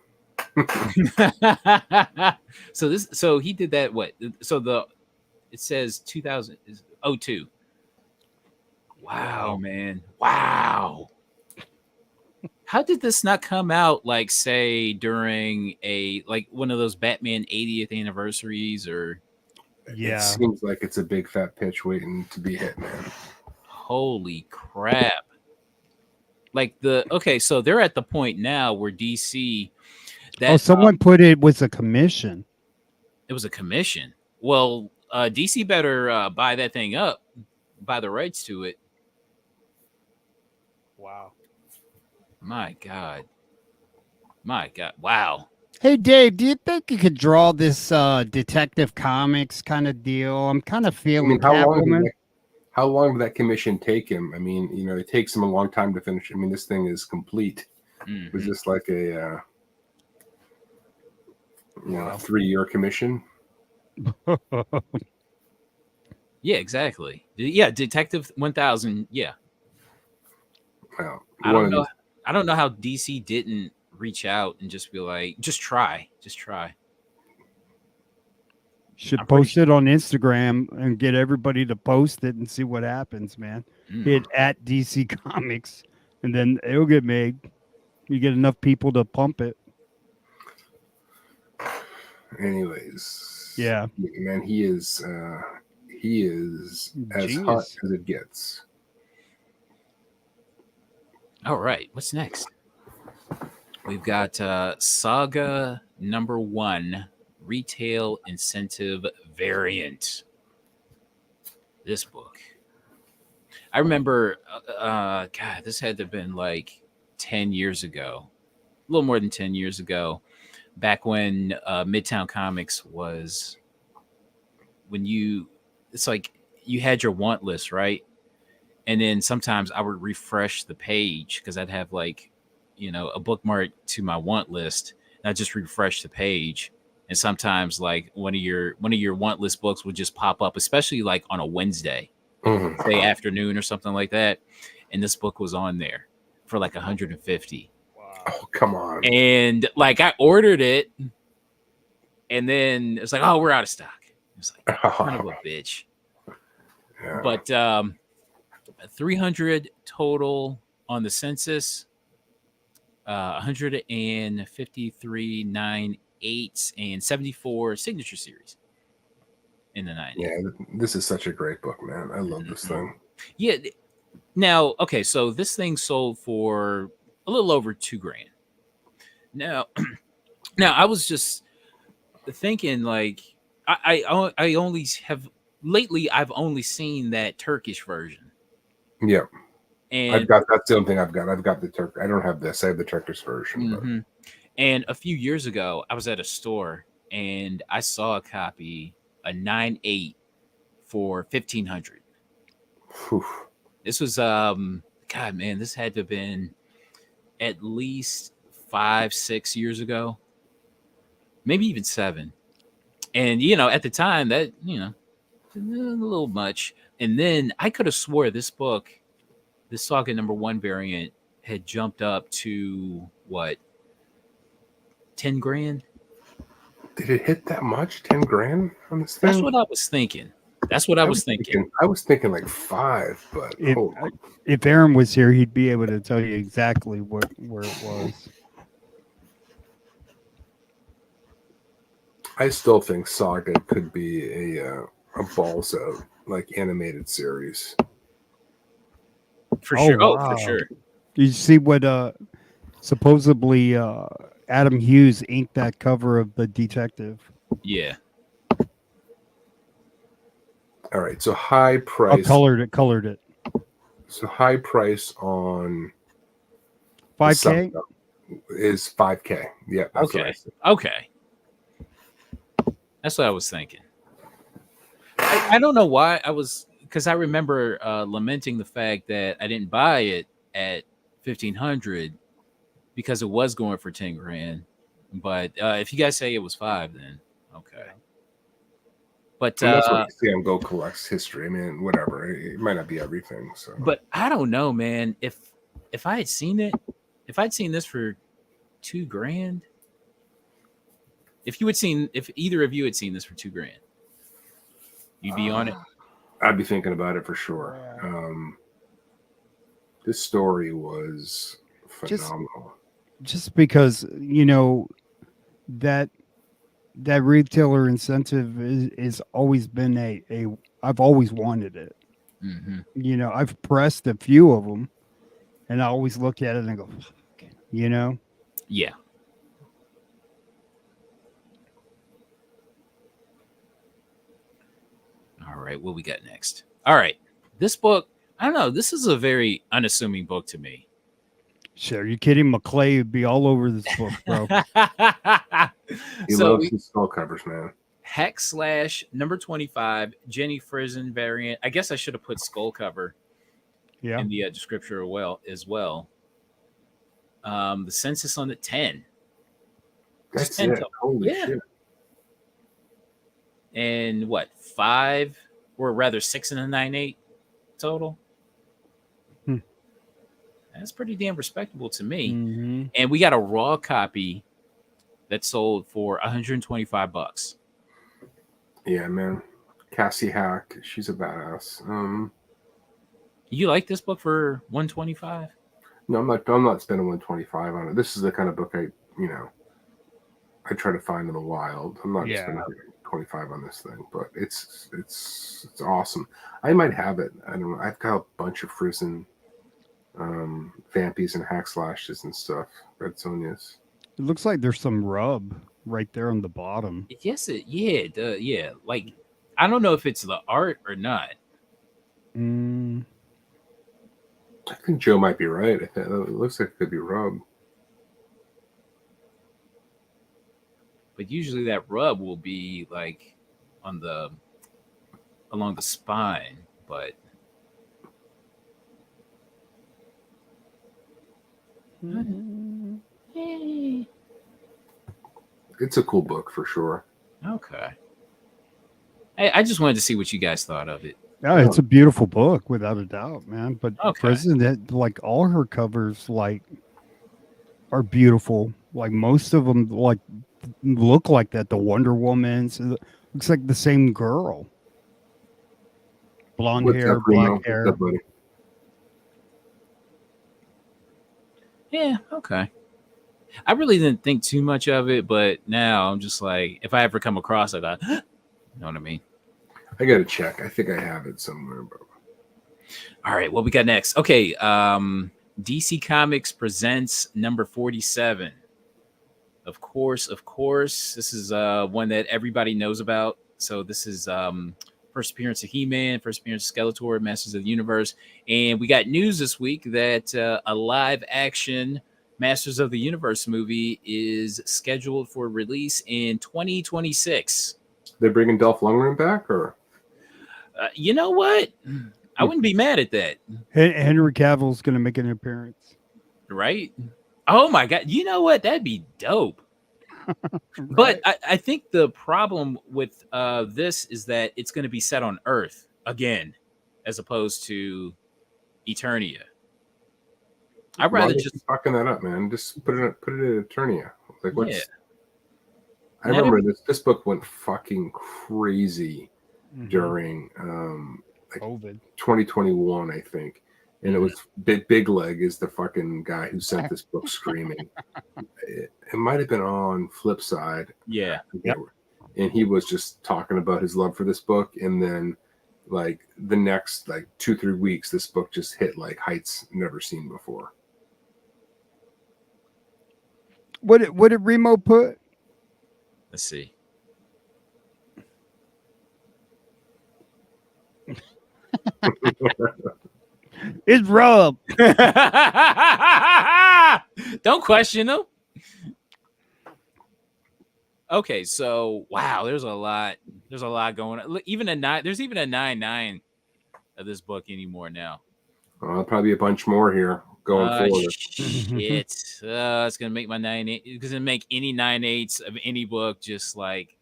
So he did that. What? So it says 2002. Wow, man. Wow. How did this not come out like say during like one of those Batman 80th anniversaries or Yeah. It seems like it's a big fat pitch waiting to be hit, man. holy crap. Like so they're at the point now where DC Someone put it was a commission. it was a commission. Well, DC better buy that thing up, buy the rights to it. Wow. My God. Wow. Hey Dave, do you think you could draw this Detective Comics kind of deal? I'm kind of I feeling mean, Catwoman. how long did that commission take him? I mean, it takes him a long time to finish. I mean, this thing is complete. Mhm. Was this like a 3-year commission? Yeah, exactly. Yeah, Detective 1000. Yeah. Well, I don't know. I don't know how DC didn't reach out and just be like, just try. Should I'm pretty post it on Instagram and get everybody to post it and see what happens, man. Hit at DC Comics and then it'll get made. You get enough people to pump it. Anyways, Yeah. man, he is as Genius. hot as it gets. All right, what's next? We've got Saga #1 retail incentive variant. This book, I remember. God, this had to have been like 10 years ago, a little more than 10 years ago, back when Midtown Comics was it's like you had your want list, right? And then sometimes I would refresh the page because I'd have like, a bookmark to my want list. And I just refresh the page. And sometimes like one of your want list books would just pop up, especially like on a Wednesday, say afternoon or something like that. And this book was on there for like 150. Wow. Oh, come on. And like I ordered it. And then it's like, oh, we're out of stock. It's like, son of a bitch. Yeah. But 300 total on the census, 153.98 and 74 signature series in the 90s. Yeah, this is such a great book, man. I love this thing. Yeah. Now, okay, so this thing sold for a little over $2,000. Now, I was just thinking, like, I only have lately. I've only seen that Turkish version. Yeah, And that's the only thing I've got. I've got the Turk. I don't have this. I have the Turkish version. But And a few years ago, I was at a store and I saw a copy, a 9/8 for $1,500. Whew. This was God, man, this had to have been at least 5-6 years ago, maybe even 7. And at the time that a little much. And then I could have swore this book, this Saga #1 variant, had jumped up to what, $10,000? Did it hit that much? $10,000 on this thing? That's what I was thinking. That's what I was thinking. I was thinking like 5, but if Aaron was here, he'd be able to tell you exactly where it was. I still think Saga could be a balls out like animated series. For sure. Wow. Oh, for sure. You see what supposedly Adam Hughes inked that cover of The Detective. Yeah. All right, so high price. Colored it. So high price on 5K is 5K. Yeah. That's okay. Okay. That's what I was thinking. I don't know why because I remember lamenting the fact that I didn't buy it at 1,500 because it was going for 10 grand. But if you guys say it was 5, then okay. But that's what you see on Go Collects history. I mean, whatever. It might not be everything. So, but I don't know, man. If I had seen it, if I'd seen this for 2 grand, if either of you had seen this for 2 grand, you'd be on it. I'd be thinking about it for sure. This story was phenomenal. Just because that retailer incentive is always been a I've always wanted it. Mm-hmm. I've pressed a few of them, and I always look at it and go, yeah. All right, what we got next? All right, this book, I don't know. This is a very unassuming book to me. Sure, you kidding? McClay would be all over this book, bro. He loves his skull covers, man. Hex / number 25, Jenny Frison variant. I guess I should have put skull cover in the description as well. The census on the 10. That's 10 it. Holy shit. And what, 5 or rather 6 and a 9/8 total? That's pretty damn respectable to me. Mm-hmm. And we got a raw copy that sold for $125. Yeah, man. Cassie Hack, she's a badass. You like this book for $125? No, I'm not spending $125 on it. This is the kind of book I try to find in the wild. I'm not spending $25 on this thing, but it's awesome. I might have it. I don't know. I've got a bunch of Frison Vampies and Hack Slashes and stuff. Red Sonjas. It looks like there's some rub right there on the bottom. Yes, yeah. Like, I don't know if it's the art or not. Mm. I think Joe might be right. I think it looks like it could be rub. But usually that rub will be like along the spine, but it's a cool book for sure. Okay. I just wanted to see what you guys thought of it. Yeah, it's a beautiful book without a doubt, man. But President, like all her covers, like are beautiful. Like most of them, like look like that. The Wonder Woman's looks like the same girl. Blonde hair, black hair. What's up, buddy? Yeah, okay. I really didn't think too much of it, but now I'm just like, if I ever come across it, you know what I mean? I got to check. I think I have it somewhere. But... All right, what we got next? Okay, DC Comics presents number 47. Of course. This is one that everybody knows about. So this is first appearance of He-Man, first appearance of Skeletor, Masters of the Universe. And we got news this week that a live-action Masters of the Universe movie is scheduled for release in 2026. They're bringing Dolph Lundgren back, or? You know what? I wouldn't be mad at that. Henry Cavill's going to make an appearance. Right? Oh, my God. You know what? That'd be dope. Right. But I think the problem with this is that it's going to be set on Earth again, as opposed to Eternia. I'd rather just fucking that up, man. Just put it in Eternia. Like, I remember this book went fucking crazy during like COVID. 2021, I think. And it was Big Leg is the fucking guy who sent this book screaming. It might have been on Flipside. Yeah. Yep. And he was just talking about his love for this book. And then like the next like 2-3 weeks, this book just hit like heights never seen before. What did Remo put? Let's see. It's Rub. Don't question him. Okay, so wow, there's a lot going on. Even there's even a 9.9 of this book anymore now. Probably a bunch more here going forward. Shit, it's gonna make my 9.8. It's gonna make any 9.8s of any book just like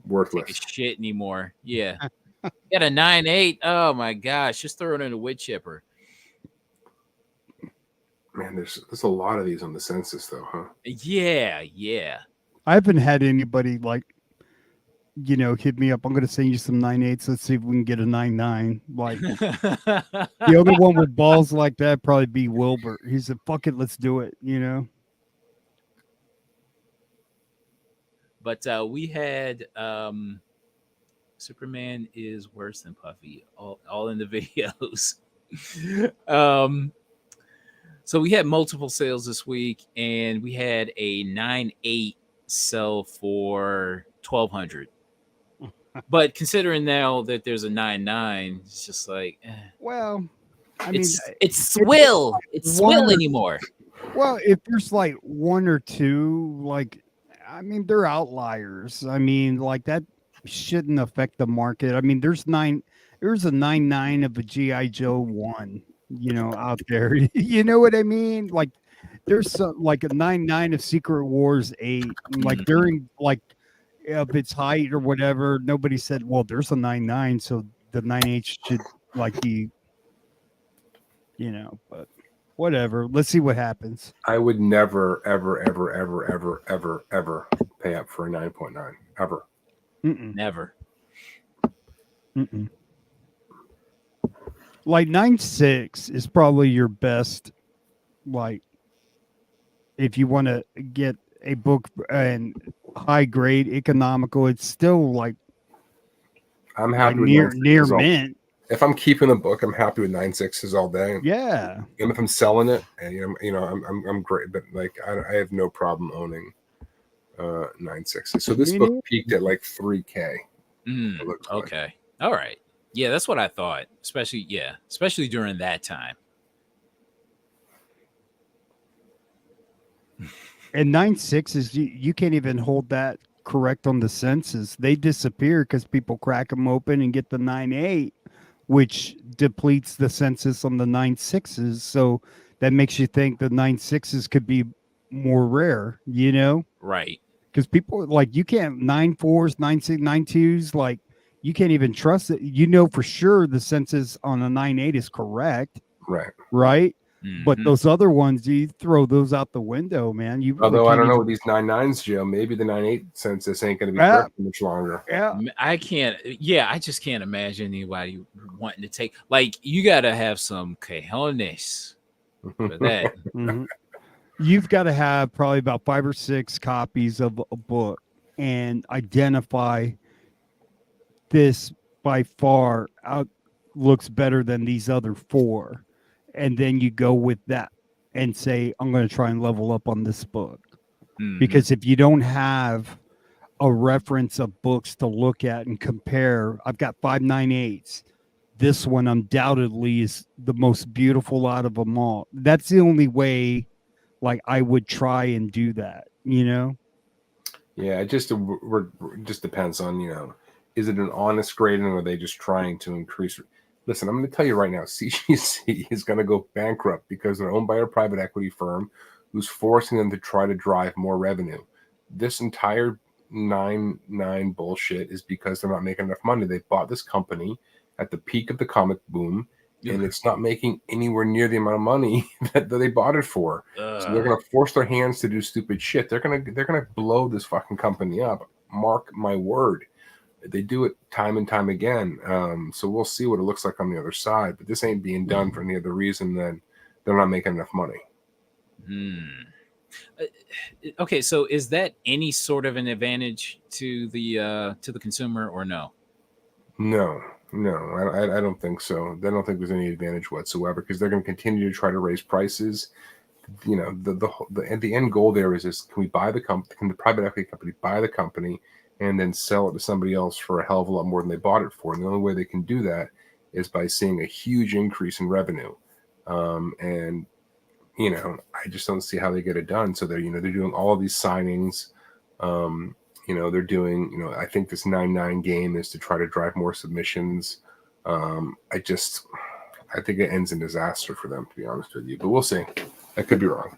Worthless. take a shit anymore. Yeah, got a 9.8. Oh my gosh, just throw it in a wood chipper. Man, there's a lot of these on the census though, huh? Yeah. I haven't had anybody like, hit me up. I'm going to send you some 9.8s. Let's see if we can get a 9.9. Like the only one with balls like that probably be Wilbert. He said, "Fuck it, let's do it." But we had Superman is worse than Puffy, all in the videos. So we had multiple sales this week, and we had a 9.8 sell for $1,200. But considering now that there's a 9.9, it's just like, Well, I mean, it's swill. It's swill anymore. Well, if there's like one or two, like, I mean, they're outliers. I mean, like that shouldn't affect the market. I mean, there's a 9.9 of a GI Joe 1, out there. You know what I mean? Like, there's like a 9.9 of Secret Wars 8. Like during like of its height or whatever, nobody said, "Well, there's a 9.9, so the 9.8 should like be," But whatever. Let's see what happens. I would never, ever, ever, ever, ever, ever, ever pay up for a 9.9. Ever. Never. Like 9.6 is probably your best, like, if you want to get a book and high grade, economical, it's still like I'm happy like with near mint. If I'm keeping a book, I'm happy with 9.6s all day. Yeah. And if I'm selling it, and I'm great, but like I have no problem owning 9.6s. So this book peaked at like 3K. Okay. Like. All right. Yeah, that's what I thought. Especially during that time. And 9.6s, you can't even hold that correct on the census. They disappear because people crack them open and get the 9.8, which depletes the census on the 9.6s. So that makes you think the 9.6s could be more rare, Right. Because people like you can't 9.4s, 9.6, 9.2s, like you can't even trust it. For sure the census on a 9.8 is correct. Right. Mm-hmm. But those other ones, you throw those out the window, man. Although I don't know with these 9.9s, Joe, maybe the 9.8 census ain't going to be correct for much longer. Yeah, I can't. Yeah, I just can't imagine anybody wanting to take. Like, you got to have some cojones for that. You've got to have probably about 5 or 6 copies of a book and identify this by far looks better than these other 4. And then you go with that and say, I'm going to try and level up on this book. Because if you don't have a reference of books to look at and compare, I've got 5 9.8s. This one undoubtedly is the most beautiful out of them all. That's the only way, like, I would try and do that, Yeah, it just depends on, is it an honest grading or are they just trying to increase? Listen, I'm going to tell you right now, CGC is going to go bankrupt because they're owned by a private equity firm who's forcing them to try to drive more revenue. This entire 9.9 bullshit is because they're not making enough money. They bought this company at the peak of the comic boom, and it's not making anywhere near the amount of money that they bought it for. So they're going to force their hands to do stupid shit. They're going to blow this fucking company up. Mark my word. They do it time and time again. So we'll see what it looks like on the other side. But this ain't being done for any other reason than they're not making enough money. Okay, so is that any sort of an advantage to the consumer or no? No, I don't think so. I don't think there's any advantage whatsoever because they're going to continue to try to raise prices. You know, the end goal there is can we buy the company? Can the private equity company buy the company and then sell it to somebody else for a hell of a lot more than they bought it for? And the only way they can do that is by seeing a huge increase in revenue. And you know, I just don't see how they get it done. So they're doing all of these signings. They're doing, I think this 9-9 game is to try to drive more submissions. I think it ends in disaster for them, to be honest with you. But we'll see. I could be wrong.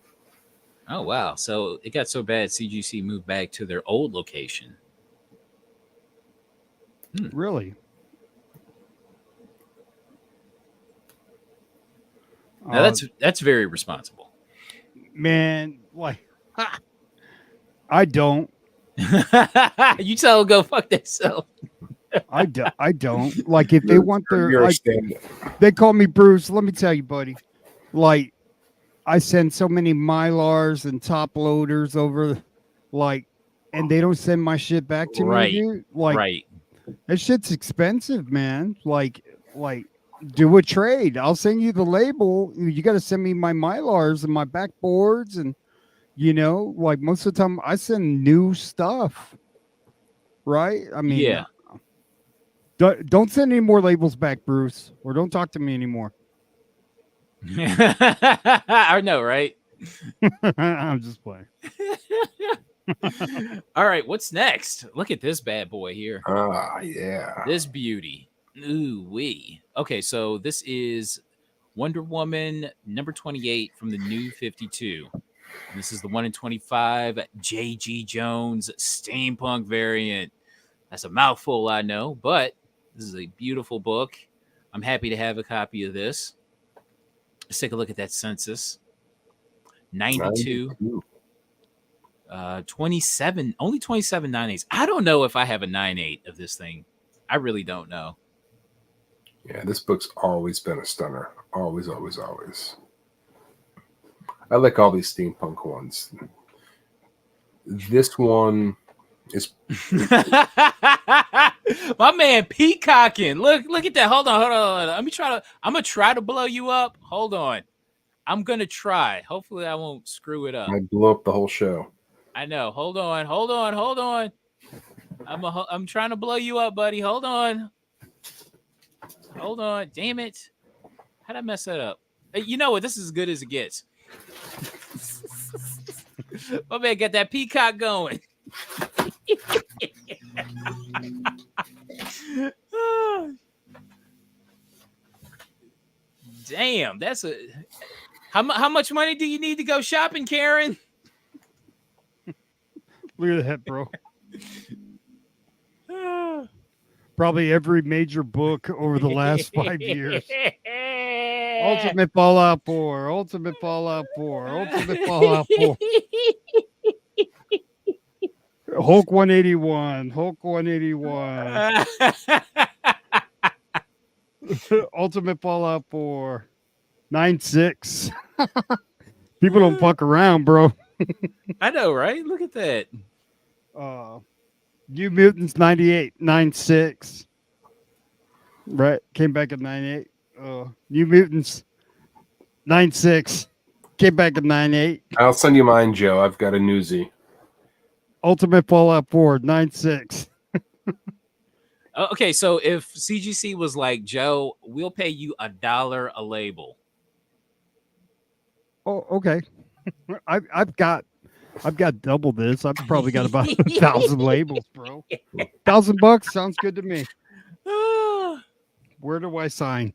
Oh, wow. So it got so bad, CGC moved back to their old location. Really? Now that's very responsible. Man, like, I don't. You tell them go fuck themselves. I don't. Like, if they want their, like, standard. they call me Bruce. Let me tell you, buddy. Like, I send so many Mylars and top loaders over, like, and they don't send my shit back to me, dude. Like, right. That shit's expensive, man. Like, do a trade. I'll send you the label. You got to send me my Mylars and my backboards, and like most of the time I send new stuff. Right? I mean, yeah. Don't send any more labels back, Bruce, or don't talk to me anymore. I know, right? I'm just playing. All right, what's next? Look at this bad boy here. Yeah. This beauty. Ooh wee. Okay, so this is Wonder Woman number 28 from the New 52. And this is the 1 in 25 J.G. Jones steampunk variant. That's a mouthful, I know, but this is a beautiful book. I'm happy to have a copy of this. Let's take a look at that census. 92. 27, only 27 9/8. I don't know if I have a 9/8 of this thing. I really don't know. Yeah, this book's always been a stunner. Always, always, always. I like all these steampunk ones. This one is my man peacocking. Look at that. Hold on. I'm gonna try to blow you up. Hold on. I'm gonna try. Hopefully I won't screw it up. I blew up the whole show. I know. Hold on. I'm trying to blow you up, buddy. Hold on. Damn it. How'd I mess that up? You know what? This is as good as it gets. My man got that peacock going. Damn, that's a how much money do you need to go shopping, Karen? Look at that, bro. Probably every major book over the last 5 years. Ultimate Fallout 4, Ultimate Fallout 4, Ultimate Fallout 4. Hulk 181, Hulk 181. Ultimate Fallout 4, 9.6. People don't fuck around, bro. I know, right? Look at that. New Mutants 98, 9.6. Right. Came back at 9.8. New Mutants 9.6. Came back at 9.8. I'll send you mine, Joe. I've got a newsie. Ultimate Fallout 4, 9.6. Okay, so if CGC was like, Joe, we'll pay you $1 a label. Oh, okay. I've got double this. I've probably got about 1,000 labels, bro. $1,000 sounds good to me. Where do I sign?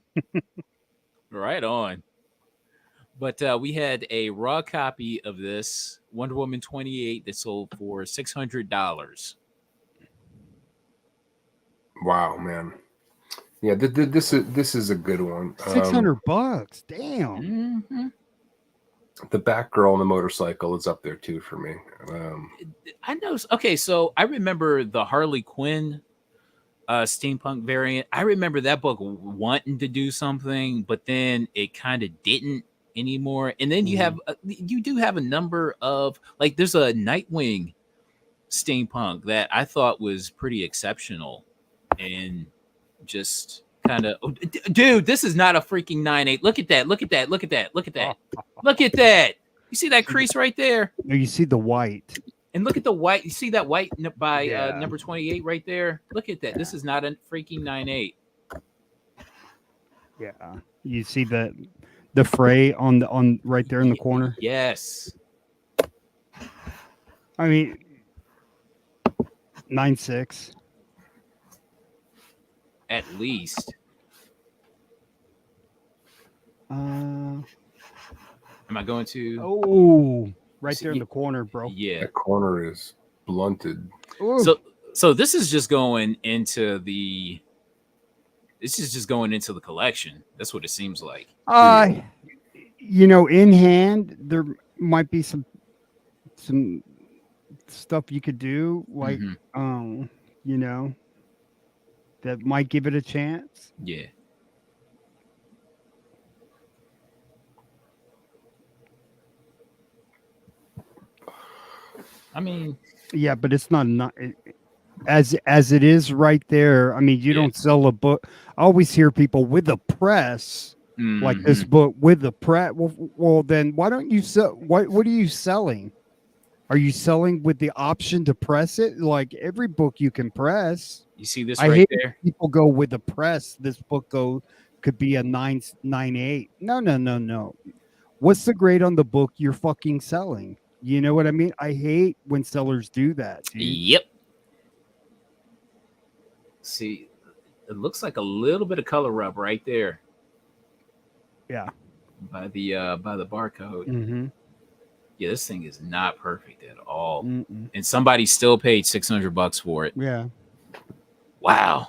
Right on. But we had a raw copy of this Wonder Woman 28 that sold for $600. Wow, man. Yeah, this is a good one. $600. Damn. Mm-hmm. The Batgirl on the motorcycle is up there too for me. I know. Okay, so I remember the Harley Quinn steampunk variant. I remember that book wanting to do something, but then it kind of didn't anymore. And then you do have a number of, like, there's a Nightwing steampunk that I thought was pretty exceptional, and just kind of, dude, this is not a freaking 9/8. Look at that! Look at that! Look at that! Look at that! Look at that! You see that crease right there? No, you see the white. And look at the white. You see that white by number 28 right there? Look at that. This is not a freaking 9/8. Yeah. You see the fray on right there in the corner? Yes. I mean 9/6. At least. Am I going to? Oh, right there in the corner, bro. Yeah. That corner is blunted. Ooh. So this is just going into the. This is just going into the collection. That's what it seems like. In hand there might be some stuff you could do, like that might give it a chance. Yeah. I mean, yeah, but it's not as it is right there. I mean, you don't sell a book. I always hear people with a press, like this book with the press. Well, then why don't you sell? What are you selling? Are you selling with the option to press it? Like every book you can press. You see this I right hate there? People go with the press. This book could be a 9/8. No. What's the grade on the book you're fucking selling? You know what I mean? I hate when sellers do that. Dude. Yep. See, it looks like a little bit of color rub right there. Yeah. By the barcode. Mm-hmm. Yeah, this thing is not perfect at all. Mm-mm. And somebody still paid $600 for it. Yeah. Wow.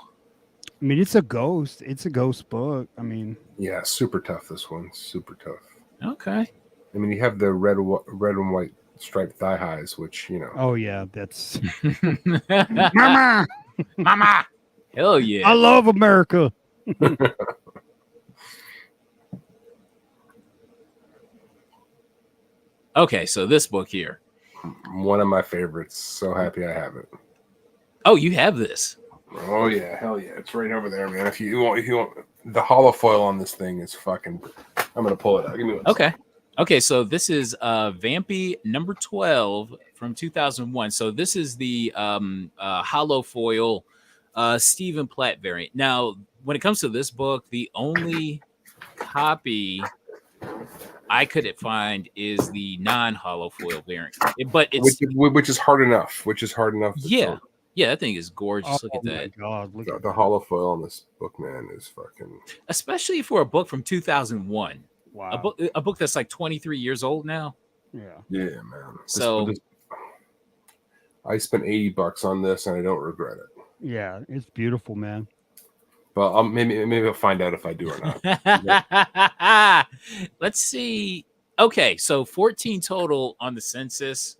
I mean, it's a ghost. It's a ghost book. I mean, yeah, super tough. This one, super tough. Okay. I mean, you have the red and white striped thigh highs, which Oh yeah, that's Mama. Mama. Hell yeah. I love America. Okay, so this book here. One of my favorites. So happy I have it. Oh, you have this. Oh yeah, hell yeah. It's right over there, man. If you want the hollow foil on this thing is fucking, I'm gonna pull it out. Give me one second. Okay, so this is Vampy number 12 from 2001. So this is the hollow foil Stephen Platt variant. Now, when it comes to this book, the only copy I couldn't find is the non-hollow foil variant. But it's which is hard enough. Yeah. Yeah, that thing is gorgeous. Look at that. God, look at The hollow foil on this book, man, is fucking. Especially for a book from 2001. wow. A book that's like 23 years old now. Yeah. Yeah, man. So I spent $80 on this, and I don't regret it. Yeah, it's beautiful, man. But maybe I'll find out if I do or not. Let's see. Okay, so 14 total on the census.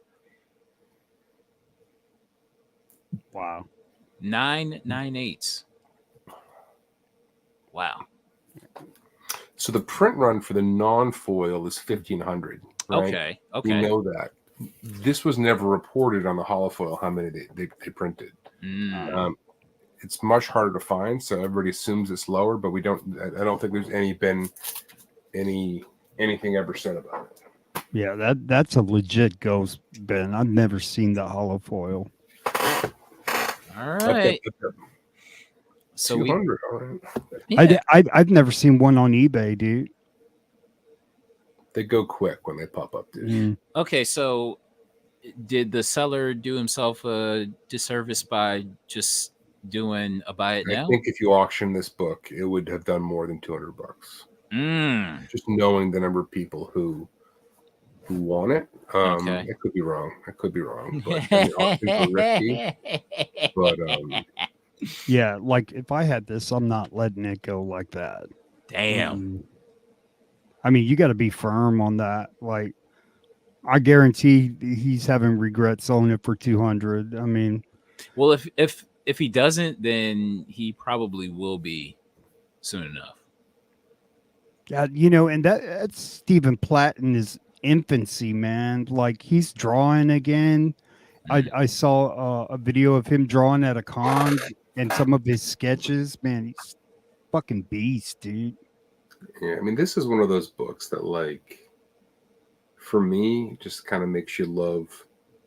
Wow. 998s. Wow. So the print run for the non-foil is 1,500. Right? Okay. We know that. This was never reported on the hollow foil how many they printed. It's much harder to find, so everybody assumes it's lower, but we don't. I don't think there's anything ever said about it. Yeah, that's a legit ghost, Ben. I've never seen the hollow foil. All right. So 200. All right. I've never seen one on eBay, dude. They go quick when they pop up, dude. Okay, so did the seller do himself a disservice by just doing a buy it now? I think if you auction this book, it would have done more than $200. Just knowing the number of people who want it. I could be wrong. But the auctions are risky. But yeah, like if I had this, I'm not letting it go like that. Damn. I mean, you got to be firm on that. Like, I guarantee he's having regrets selling it for 200. I mean, well, if if he doesn't, then he probably will be soon enough. Yeah, and that's Stephen Platt in his infancy, man. Like he's drawing again. I saw a video of him drawing at a con and some of his sketches. Man, he's fucking beast, dude. Yeah, I mean, this is one of those books that, like, for me, just kind of makes you love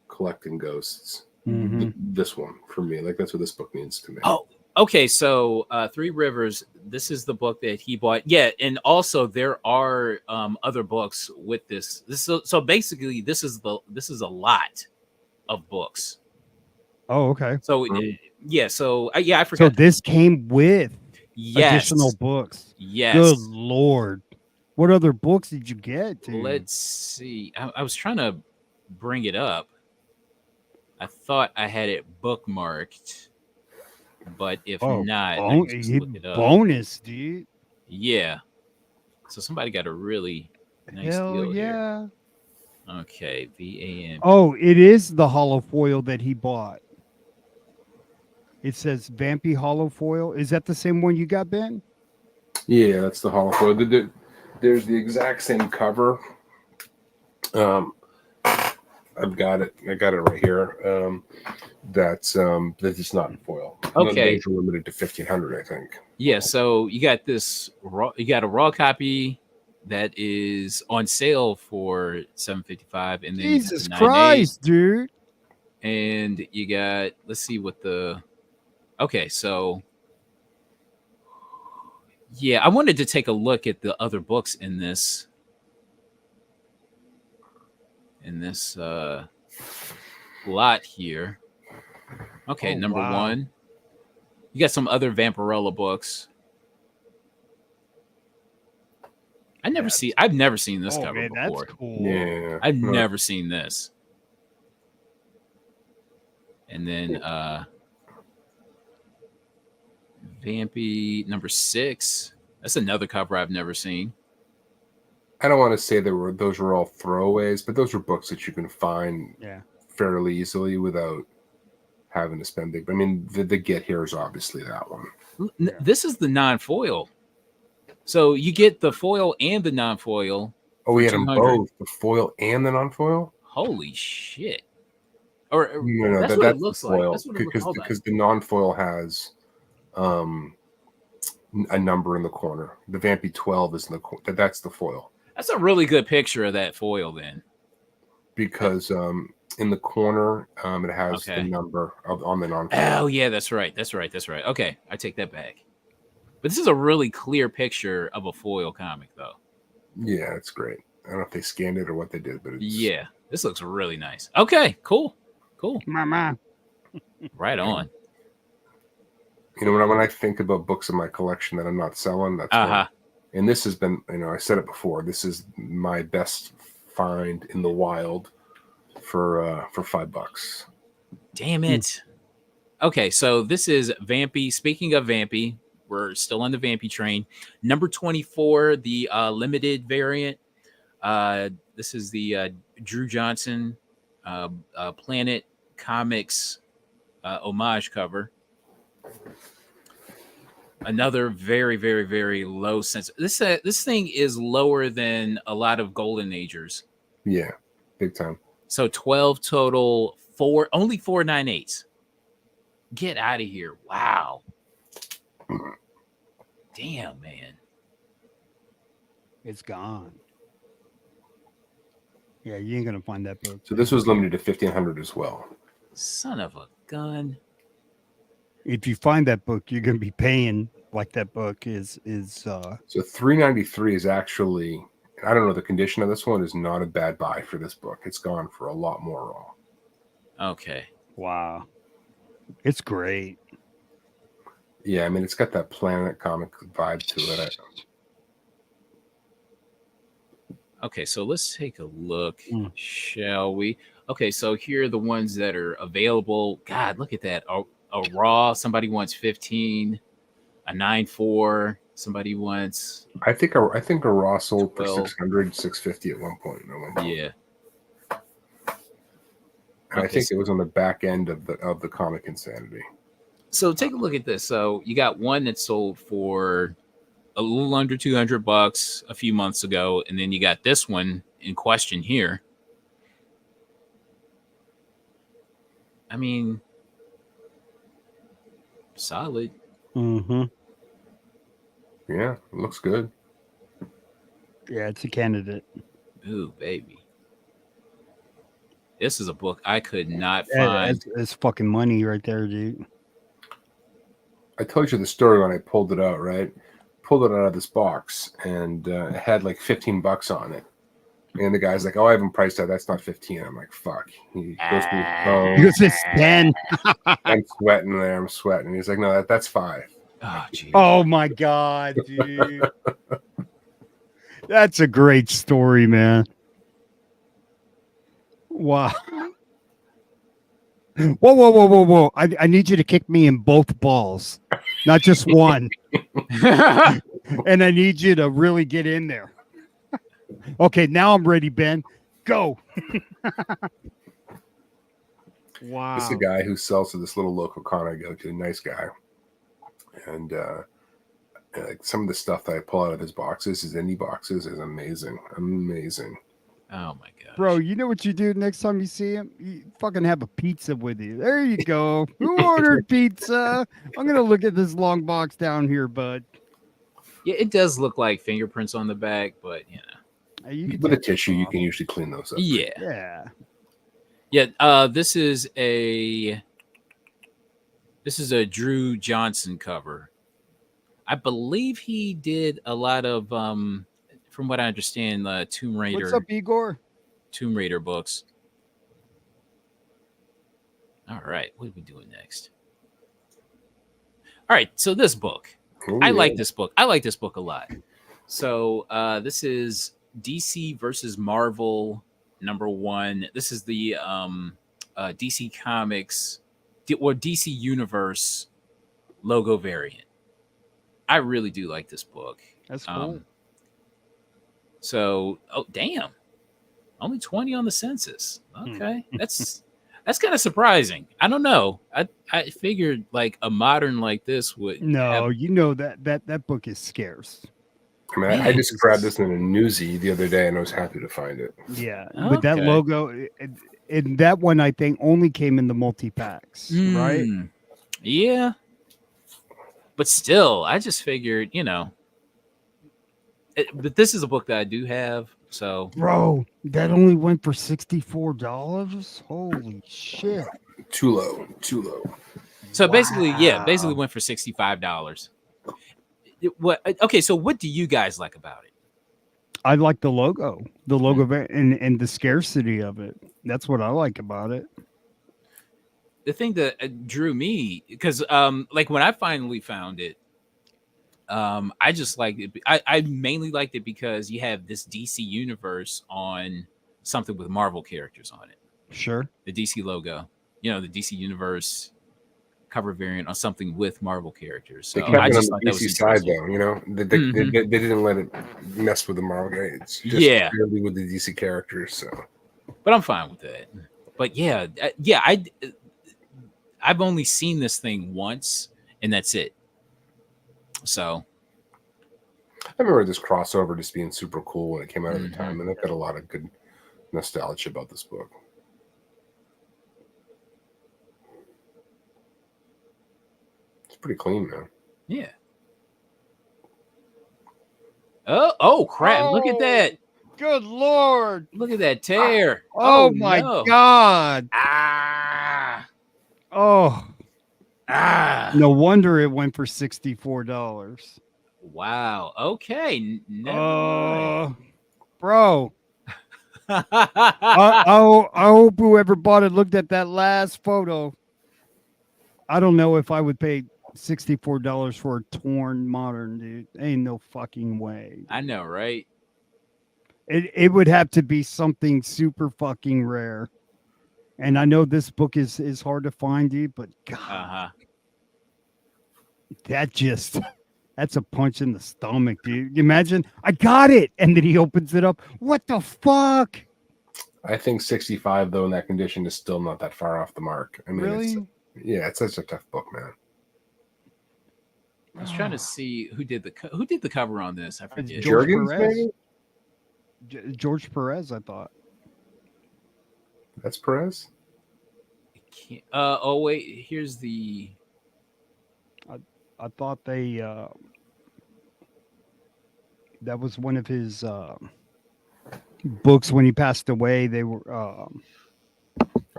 collecting ghosts. This one, for me, like, that's what this book means to me. Oh, okay. So, Three Rivers. This is the book that he bought. Yeah, and also there are other books with this. So basically, this is a lot of books. Oh, okay. So yeah. So I forgot. So this came with Yes. additional books. Yes. Good Lord. What other books did you get, dude? Let's see. I was trying to bring it up. I thought I had it bookmarked, but if not, I can just look it up. Bonus, dude. Yeah. So somebody got a really nice Hell deal yeah. here. Okay, VAM. Oh, it is the hollow foil that he bought. It says Vampy hollow foil. Is that the same one you got, Ben? Yeah, that's the hollow foil. There's the exact same cover. I've got it. I got it right here. That's it's not in foil. Okay. Those are limited to 1,500, I think. Yeah. So you got you got a raw copy that is on sale for $7.55, and then Jesus Christ, dude. And you got, let's see what the. Okay, so yeah, I wanted to take a look at the other books in this lot here. Okay, number one. You got some other Vampirella books. I've never seen this cover before. That's cool. Yeah. I've never seen this. And then Vampy number 6. That's another cover I've never seen. I don't want to say those were all throwaways, but those were books that you can find fairly easily without having to spend big. I mean, the get here is obviously that one. This is the non-foil. So you get the foil and the non-foil. Oh, we had them both, the foil and the non-foil? Holy shit. Or no, that's what it looks like. That's what it looks like. Because the non-foil has a number in the corner. The Vampy 12 is in the corner. That's the foil. That's a really good picture of that foil then. Because in the corner, it has the number on the non-foil. Oh, yeah, that's right. Okay, I take that back. But this is a really clear picture of a foil comic, though. Yeah, it's great. I don't know if they scanned it or what they did, but yeah, this looks really nice. Okay, cool. Mama. Right on. You know, when I think about books in my collection that I'm not selling, that's and this has been, I said it before, this is my best find in the wild for $5. Damn it. Okay, so this is Vampy. Speaking of Vampy, we're still on the Vampy train. Number 24, the limited variant. This is the Drew Johnson Planet Comics homage cover. Another very, very, very low sense. This thing is lower than a lot of Golden Agers. Yeah, big time. So 12 total, only 4.98. Get out of here! Wow. Damn, man. It's gone. Yeah, you ain't gonna find that book. So this was limited to 1,500 as well. Son of a gun. If you find that book, you're gonna be paying like that book is So $3.93 is actually, I don't know, the condition of this one is not a bad buy for this book. It's gone for a lot more raw. Okay. Wow. It's great. Yeah, I mean, it's got that Planet comic vibe to it. Okay, so let's take a look, shall we? Okay, so here are the ones that are available. God, look at that. A raw, somebody wants 15. A 9.4, somebody wants. I think a raw sold 12. For 600, 650 at one point. Yeah. And I think it was on the back end of the comic insanity. So take a look at this. So you got one that sold for a little under $200 a few months ago, and then you got this one in question here. I mean, solid. Mm-hmm. Yeah, it looks good. Yeah, it's a candidate. Ooh, baby. This is a book I could not find. That's fucking money right there, dude. I told you the story when I pulled it out, right? Pulled it out of this box, and it had like $15 on it. And the guy's like, "Oh, I haven't priced that. That's not 15." I'm like, "Fuck." He goes to his phone. Because it's 10. I'm sweating there. I'm sweating. He's like, "No, that's 5." Oh, geez. Oh my god, dude. That's a great story, man. Wow. Whoa. I need you to kick me in both balls, not just one. And I need you to really get in there. Okay, now I'm ready, Ben. Go. Wow. This is a guy who sells to this little local con I go to. A nice guy. And like some of the stuff that I pull out of his boxes, his indie boxes, is amazing. Amazing. Oh my god. Bro, you know what you do next time you see him? You fucking have a pizza with you. There you go. Who ordered pizza? I'm gonna look at this long box down here, bud. Yeah, it does look like fingerprints on the back, but you know. You can With a take tissue, them you off. can usually clean those up. Yeah. Yeah. This is a Drew Johnson cover. I believe he did a lot of from what I understand, Tomb Raider. What's up, Igor? Tomb Raider books. All right, what are we doing next? All right, so this book. Ooh, I yeah. like this book. I like this book a lot. So this is DC versus Marvel #1. This is the DC Comics or DC Universe logo variant. I really do like this book. That's cool. So, oh damn, only 20 on the census. Okay, that's kind of surprising. I don't know. I figured like a modern like this would. No, you know that book is scarce. I mean, I just grabbed this in a newsie the other day, and I was happy to find it. Yeah, with that Okay. logo, and that one I think only came in the multi-packs, right? Yeah. But still, I just figured, you know. But this is a book that I do have, so. Bro, that only went for $64. Holy shit! Too low. So basically Wow. went for $65. Okay, so what do you guys like about it? I like the logo and the scarcity of it. That's what I like about it. The thing that drew me, because like when I finally found it, I just liked it. I mainly liked it because you have this DC universe on something with Marvel characters on it. Sure. The DC logo, you know, the DC universe cover variant on something with Marvel characters. So They kept I it on just the thought that was DC side, interesting. though. You know, they didn't let it mess with the Marvel guy. It's just Yeah. purely with the DC characters. So, But I'm fine with that. But yeah, I've only seen this thing once, and that's it. So I remember this crossover just being super cool when it came out at the time, and I've got a lot of good nostalgia about this book. It's pretty clean, man. yeah. Oh crap! Look at that! Good Lord! Look at that tear! Oh my no. God! Ah! Oh, Ah! no wonder it went for $64. Wow. Okay. Never mind. Bro, I hope whoever bought it looked at that last photo. I don't know if I would pay $64 for a torn modern, dude. Ain't no fucking way. I know, right? It would have to be something super fucking rare. And I know this book is hard to find, dude, but God, that's a punch in the stomach, dude. Imagine I got it, and then he opens it up. What the fuck? I think 65, though, in that condition is still not that far off the mark. I mean, Really? it's such a tough book, man. I was trying to see who did the cover on this. I It's forget. George Jurgens, Perez. maybe? George Perez, I thought. That's Perez? Can't, oh wait, here's the. I thought they that was one of his books when he passed away. They were I'll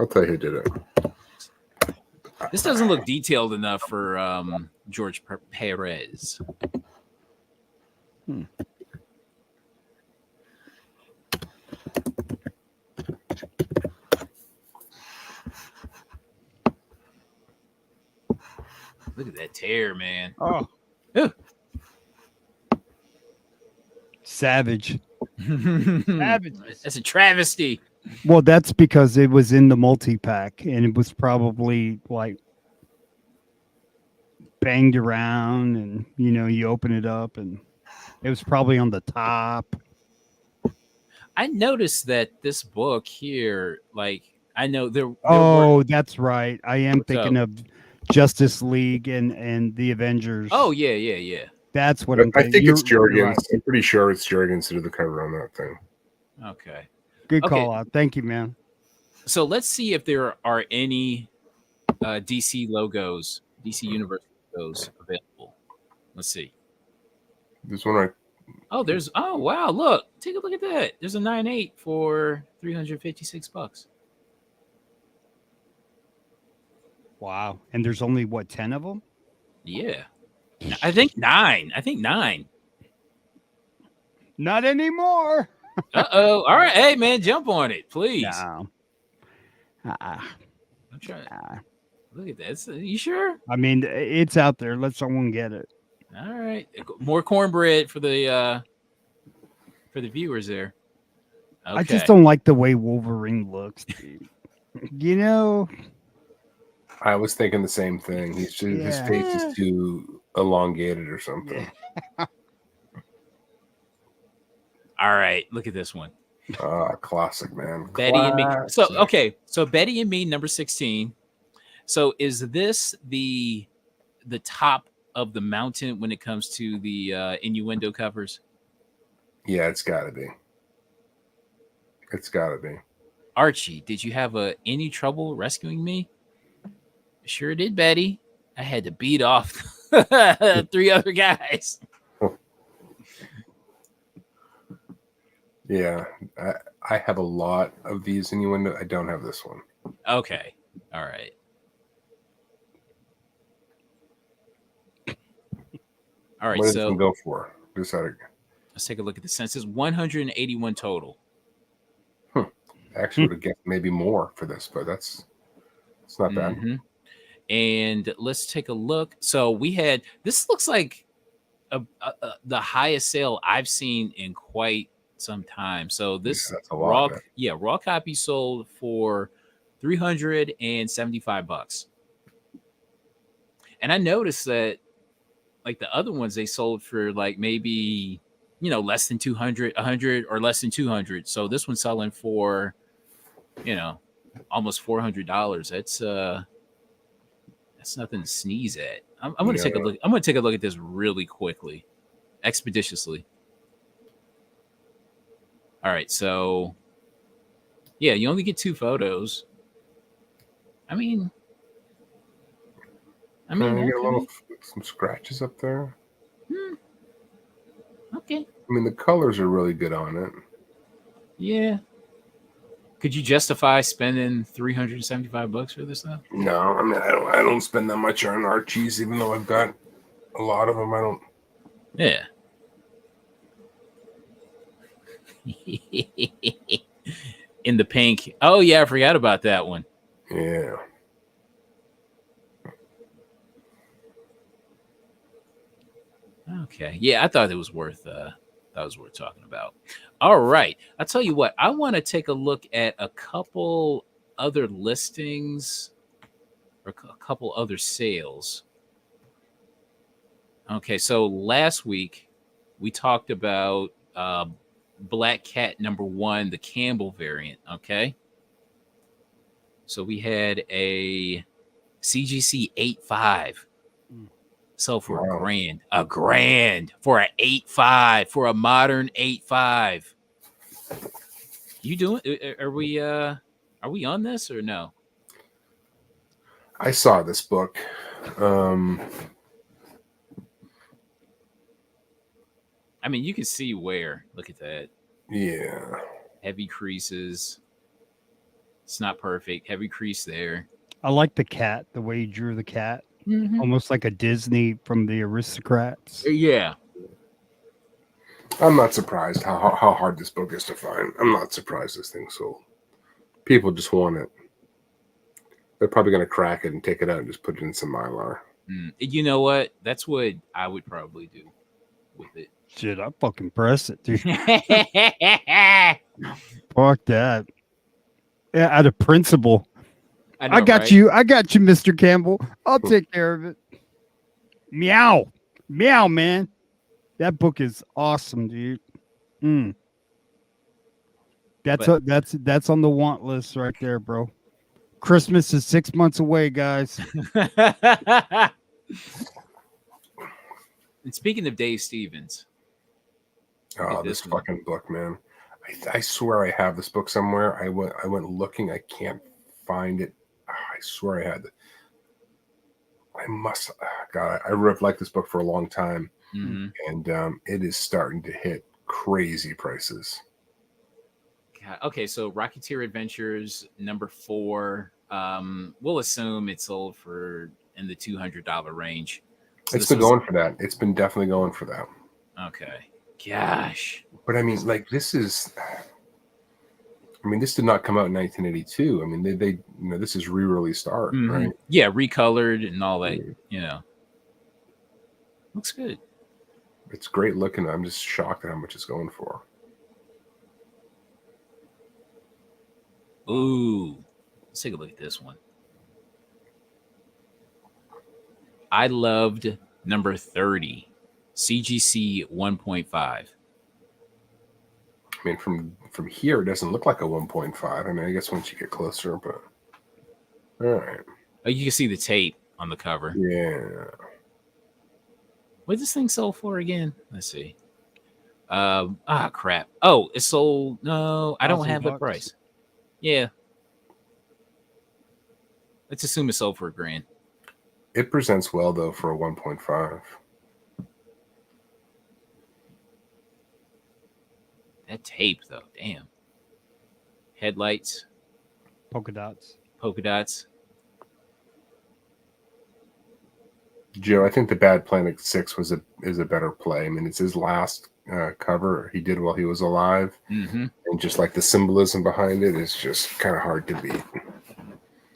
tell you who did it. This doesn't look detailed enough for George Perez. Look at that tear, man. oh Ew. savage. Savage. That's a travesty. Well, that's because it was in the multi-pack and it was probably like banged around and you open it up and it was probably on the top. I noticed that this book here, like, I know there Oh, were. that's right. I am What's thinking up? of Justice League and the Avengers. Oh, yeah. That's what I'm I thinking. think it's You're Jurgens. right. I'm pretty sure it's Jurgens who did the cover on that thing. Okay. Good Okay. call out. Thank you, man. So let's see if there are any DC logos, DC Universe logos available. Let's see. This one, Oh, wow, look. Take a look at that. There's a 9.8 for $356. Wow. And there's only what, 10 of them? Yeah. I think 9. Not anymore. Uh-oh. All right. Hey, man, jump on it, please. No. I'm trying. Look at that. You sure? I mean, it's out there. Let someone get it. All right. More cornbread for the viewers there. Okay. I just don't like the way Wolverine looks, dude. I was thinking the same thing. His face is too elongated or something. All right. Look at this one. Classic, man. Betty and me. So Classic. okay. So Betty and Me, number 16. So is this the top of the mountain when it comes to the innuendo covers? Yeah, it's got to be. It's got to be. Archie, did you have any trouble rescuing me? Sure did, Betty. I had to beat off 3 other guys. Yeah, I have a lot of these innuendo. I don't have this one. Okay. All right. All right. What does So it go for? Just out of, let's take a look at the census. 181 total. actually would have guessed maybe more for this, but it's not bad. Mm-hmm. And let's take a look. So we had, this looks like the highest sale I've seen in quite some time. So this that's a lot, raw copy sold for $375. And I noticed that like the other ones they sold for like maybe less than 200, 100 or less than 200. So this one's selling for almost $400. That's nothing to sneeze at. I'm going to take a look. I'm going to take a look at this really quickly, expeditiously. All right, so yeah, you only get 2 photos. I mean, you get some scratches up there. Okay. I mean, the colors are really good on it. Yeah. Could you justify spending $375 for this stuff? No, I mean, I don't spend that much on Archies, even though I've got a lot of them. I don't. Yeah. In the pink. Oh yeah, I forgot about that one. Yeah. Okay. Yeah, I thought it was worth talking about. All right. I'll tell you what, I want to take a look at a couple other listings or a couple other sales. Okay, so last week we talked about Black Cat #1, the Campbell variant. Okay. So we had a CGC 85 Sold for Wow. a grand for an 8.5 for a modern 8.5. You doing? Are we on this or no? I saw this book. I mean, you can see where. Look at that. Yeah. Heavy creases. It's not perfect. Heavy crease there. I like the cat, the way he drew the cat, Mm-hmm. almost like a Disney from the Aristocrats. Yeah. I'm not surprised how hard this book is to find. I'm not surprised this thing sold. People just want it. They're probably going to crack it and take it out and just put it in some Mylar. You know what? That's what I would probably do with it. Shit, I fucking press it, dude. I Fuck that. Yeah, out of principle. know, I got right? you. I got you, Mr. Campbell. I'll take care of it. Meow. Meow, man. That book is awesome, dude. That's on the want list right there, bro. Christmas is 6 months away, guys. And speaking of Dave Stevens, Oh, this fucking book, man. I swear I have this book somewhere. I went looking. I can't find it. I swear I had it. I must. God, I've liked this book for a long time, and it is starting to hit crazy prices. God. Okay, so Rocketeer Adventures #4. We'll assume it sold for in the $200 range. So It's been going for that. It's been definitely going for that. Okay. Gosh. But I mean, like this did not come out in 1982. I mean, they this is re-released art, right? Yeah, recolored and all that. Looks good. It's great looking. I'm just shocked at how much it's going for. Ooh, let's take a look at this one. I loved number 30, CGC 1.5. I mean, from here, it doesn't look like a 1.5. I mean, I guess once you get closer, but all right. Oh, you can see the tape on the cover. Yeah. What did this thing sell for again? Let's see. Crap. Oh, it sold. No, I don't have the price. Yeah. Let's assume it sold for a grand. It presents well though for a 1.5. That tape though, damn. Headlights. Polka dots. Joe, I think the Bad Planet 6 is a better play. I mean, it's his last cover he did while he was alive, and just like the symbolism behind it is just kind of hard to beat.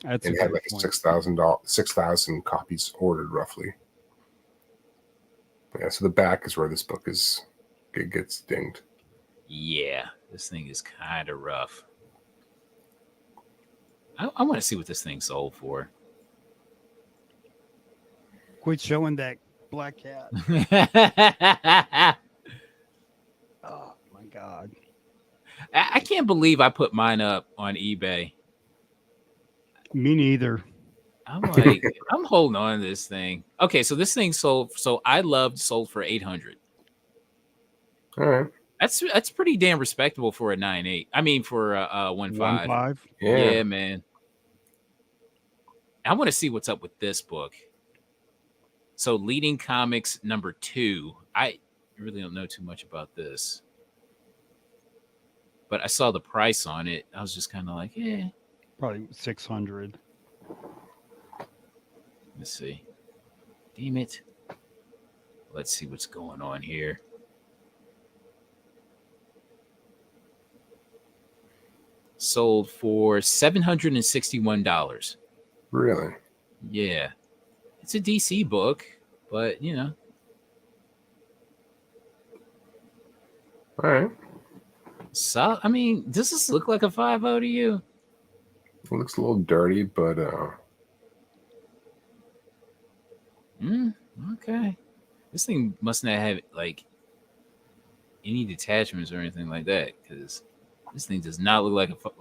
And it had like 6,000 copies ordered roughly. Yeah, so the back is where this book gets dinged. Yeah, this thing is kind of rough. I want to see what this thing sold for. Quit showing that black cat. Oh my god. I can't believe I put mine up on eBay. Me neither. I'm like, I'm holding on to this thing. Okay, so this thing sold. So sold for $800. All right. That's pretty damn respectable for a 9.8. I mean, for a 1.5. 1.5. Yeah, man. I want to see what's up with this book. So, Leading Comics #2. I really don't know too much about this, but I saw the price on it. I was just kind of like, yeah, probably 600. Let's see. Damn it. Let's see what's going on here. Sold for $761. Really? Yeah. It's a DC book, but you know. All right. So, I mean, does this look like a 5.0 to you? It looks a little dirty, but okay. This thing must not have like any detachments or anything like that, because this thing does not look like a 5.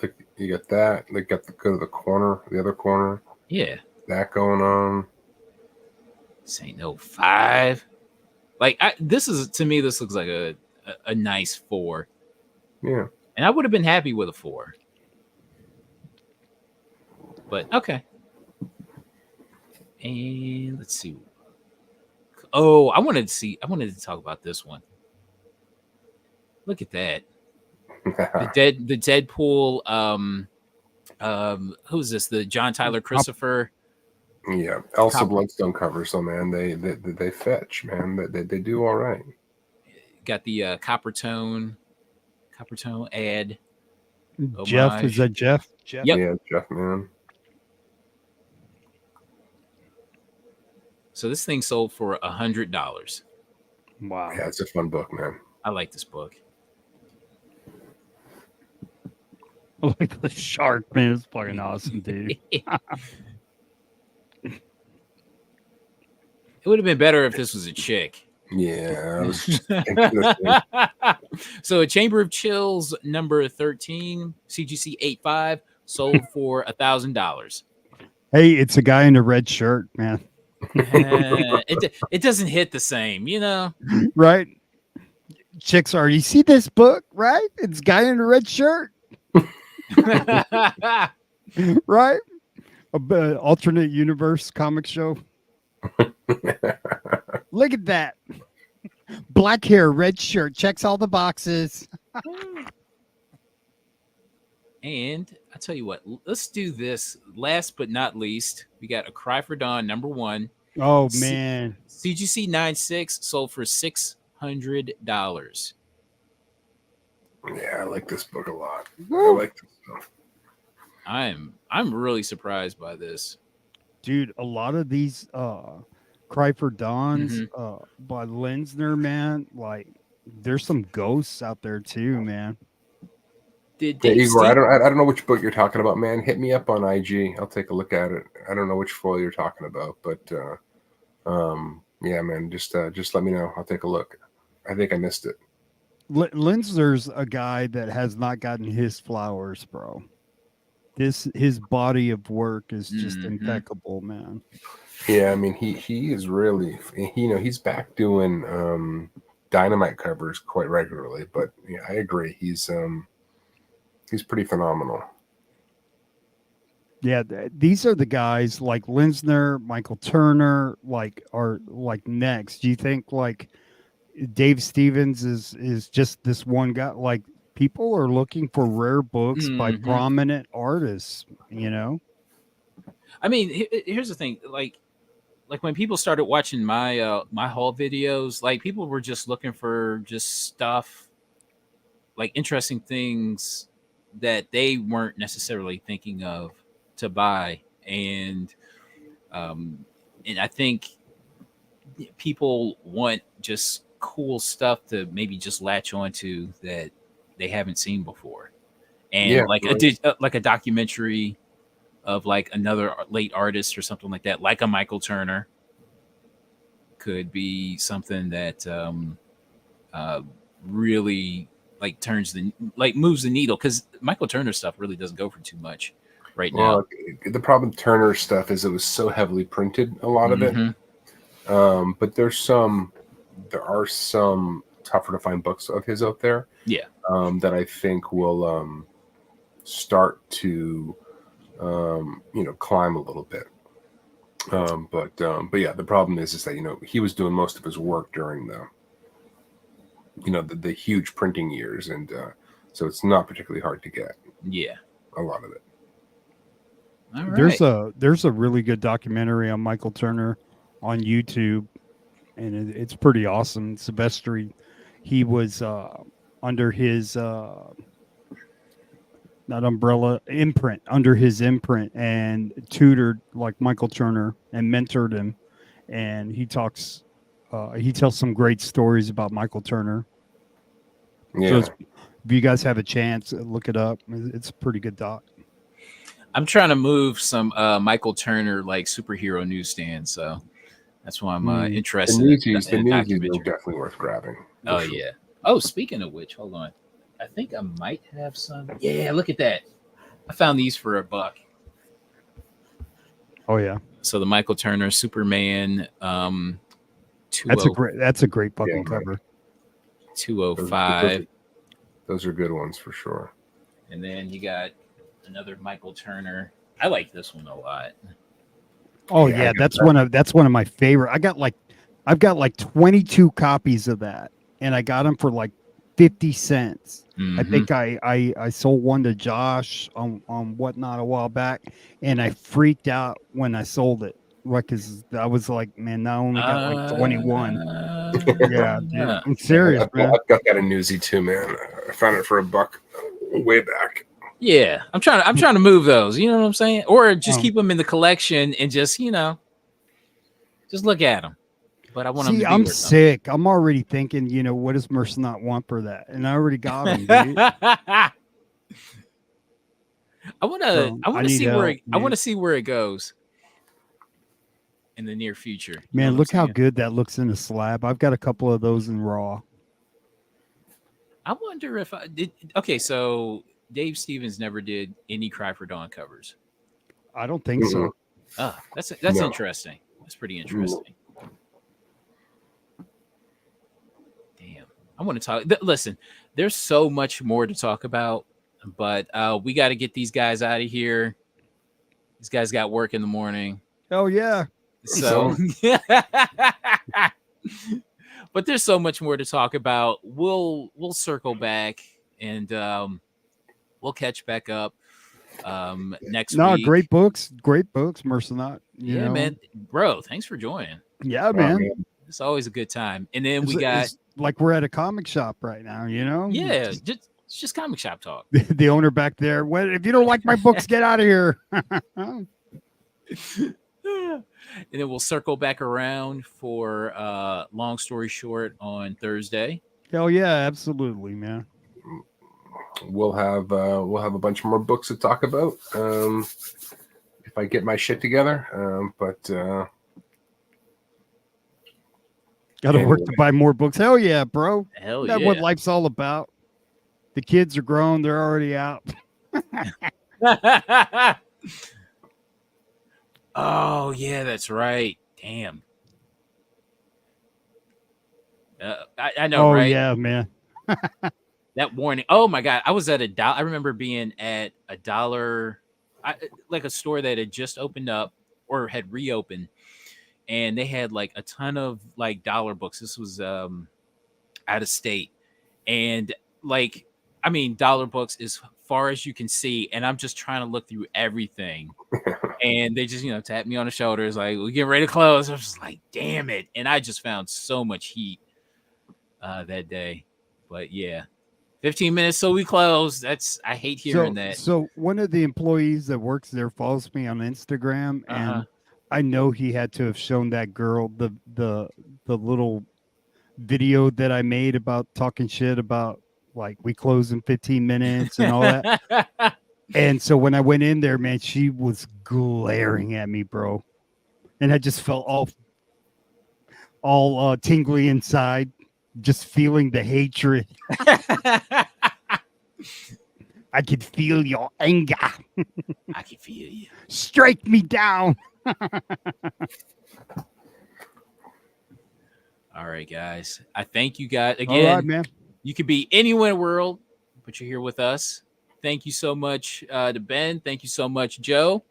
Look, you got that. They got go to the corner, the other corner. Yeah. That going on. This ain't no 5. Like this is to me, this looks like a nice 4. Yeah. And I would have been happy with a 4. But okay. And let's see. Oh, I wanted to talk about this one. Look at that. The Deadpool who's this? The John Tyler Christopher. Yeah, Elsa Bloodstone covers, so man, they fetch, man. They do all right. Got the copper tone ad. Jeff, Homage. is that Jeff? Jeff? Yep. Yeah, Jeff, man. So this thing sold for $100. Wow. Yeah, it's a fun book, man. I like this book. I like the shark, man. It's fucking awesome, dude. It would have been better if this was a chick. Yeah, I was just thinking the same. So a Chamber of Chills number 13, CGC 85, sold for $1,000. Hey, it's a guy in a red shirt, man. It doesn't hit the same, you know? Right? Chicks are, you see this book, right? It's a guy in a red shirt. Right? Alternate universe comic show. Look at that. Black hair, red shirt, checks all the boxes. And I tell you what, let's do this. Last but not least, we got A Cry for Dawn number 1. Oh, man. CGC 96 sold for $600. Yeah, I like this book a lot. Woo. I like this stuff. I'm really surprised by this. Dude, a lot of these Cry for Dawns by Lensner, man, like there's some ghosts out there too, man. Did Yeah, Dave Igor, Steve- I don't know which book you're talking about, man. Hit me up on IG. I'll take a look at it. I don't know which foil you're talking about, but yeah, man, just let me know. I'll take a look. I think I missed it. Lensner's a guy that has not gotten his flowers, bro. His body of work is just impeccable, man. Yeah, I mean he is really, he's back doing Dynamite covers quite regularly, but yeah, I agree. He's pretty phenomenal. Yeah, these are the guys like Lensner, Michael Turner, are next. Do you think like Dave Stevens is just this one guy? Like people are looking for rare books by prominent artists, you know? I mean, here's the thing, like when people started watching my my haul videos, like people were just looking for just stuff, like interesting things that they weren't necessarily thinking of to buy, and I think people want just cool stuff to maybe just latch onto that they haven't seen before, and like a documentary of like another late artist or something like that, like a Michael Turner, could be something that really like moves the needle, because Michael Turner stuff really doesn't go for too much right now. The problem with Turner stuff is it was so heavily printed, a lot of it. But there are some tougher to find books of his out there. Yeah. That I think will start to climb a little bit. But yeah, the problem is that he was doing most of his work during the huge printing years, and so it's not particularly hard to get. Yeah, a lot of it. All right. There's a really good documentary on Michael Turner on YouTube, and it's pretty awesome. Silvestri, he was under his not umbrella, imprint, under his imprint, and tutored like Michael Turner and mentored him. And he tells some great stories about Michael Turner. Yeah. So if you guys have a chance, look it up. It's a pretty good doc. I'm trying to move some Michael Turner like superhero newsstands, so that's why I'm interested. The Newsies are definitely worth grabbing. Oh yeah. Oh, speaking of which, hold on. I think I might have some. Yeah, look at that. I found these for $1. Oh yeah. So the Michael Turner Superman, That's a great fucking cover. 205. Those are good ones for sure. And then you got another Michael Turner. I like this one a lot. Oh yeah, that's one of my favorite. I've got like 22 copies of that, and I got them for like 50 cents. I think I sold one to Josh on Whatnot a while back, and I freaked out when I sold it. Like, cause I was like, man, now I only got like 21. Yeah, dude, I'm serious, man. I've got that in Newsy too, man. I found it for $1 way back. Yeah, I'm trying to move those. You know what I'm saying? Or just keep them in the collection and just just look at them. But I want them to be I'm worth sick. I'm already thinking, what does Mercer not want for that? And I already got them, dude. I want to see where it goes in the near future. Man, look how good that looks in a slab. I've got a couple of those in raw. I wonder if I did. Okay, so Dave Stevens never did any Cry for Dawn covers. I don't think so. Oh, that's interesting. That's pretty interesting. Damn, I want to talk. Listen, there's so much more to talk about, but we got to get these guys out of here. These guys got work in the morning. Oh yeah. So, but there's so much more to talk about. We'll circle back and we'll catch back up next week. Great books, Mercenot. Yeah, man, bro. Thanks for joining. Yeah, man. It's always a good time. And then it's like we're at a comic shop right now, Yeah, it's just comic shop talk. The owner back there. Well, if you don't like my books, get out of here. And then we'll circle back around for Long Story Short on Thursday. Hell yeah, absolutely, man. We'll have a bunch more books to talk about if I get my shit together. But gotta work to buy more books. Hell yeah, bro. Hell That's what life's all about. The kids are grown; they're already out. Oh yeah, that's right. Damn. I know, right? Oh yeah, man. That warning. Oh my god, I was at $1. I remember being at $1, like a store that had just opened up or had reopened, and they had like a ton of like dollar books. This was out of state, and like, I mean, dollar books as far as you can see, and I'm just trying to look through everything. And they just, tapped me on the shoulders, like, we're getting ready to close. I was just like, damn it. And I just found so much heat that day. But yeah, 15 minutes till we close. I hate hearing that. So one of the employees that works there follows me on Instagram, and I know he had to have shown that girl the little video that I made about talking shit about, like, we close in 15 minutes and all that. And so when I went in there, man, she was glaring at me, bro. And I just felt all tingly inside, just feeling the hatred. I could feel your anger. I can feel you. Strike me down. All right, guys. I thank you guys again. All right, man. You could be anywhere in the world, but you're here with us. Thank you so much to Ben. Thank you so much, Joe.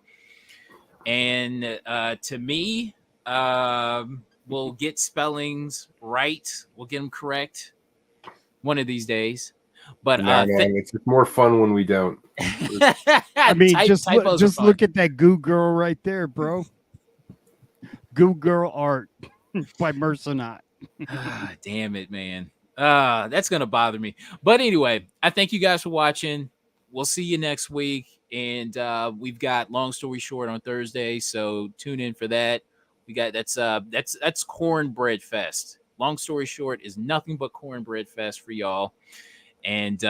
And to me, we'll get spellings right. We'll get them correct one of these days. But it's more fun when we don't. I mean, just look at that Goo Girl right there, bro. Goo Girl art by Mercenot. Damn it, man. That's gonna bother me. But anyway, I thank you guys for watching. We'll see you next week, and we've got Long Story Short on Thursday, so tune in for that. We got that's Cornbread Fest. Long Story Short is nothing but Cornbread Fest for y'all. And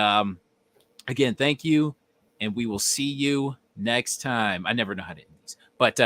again, thank you, and we will see you next time. I never know how to end these, but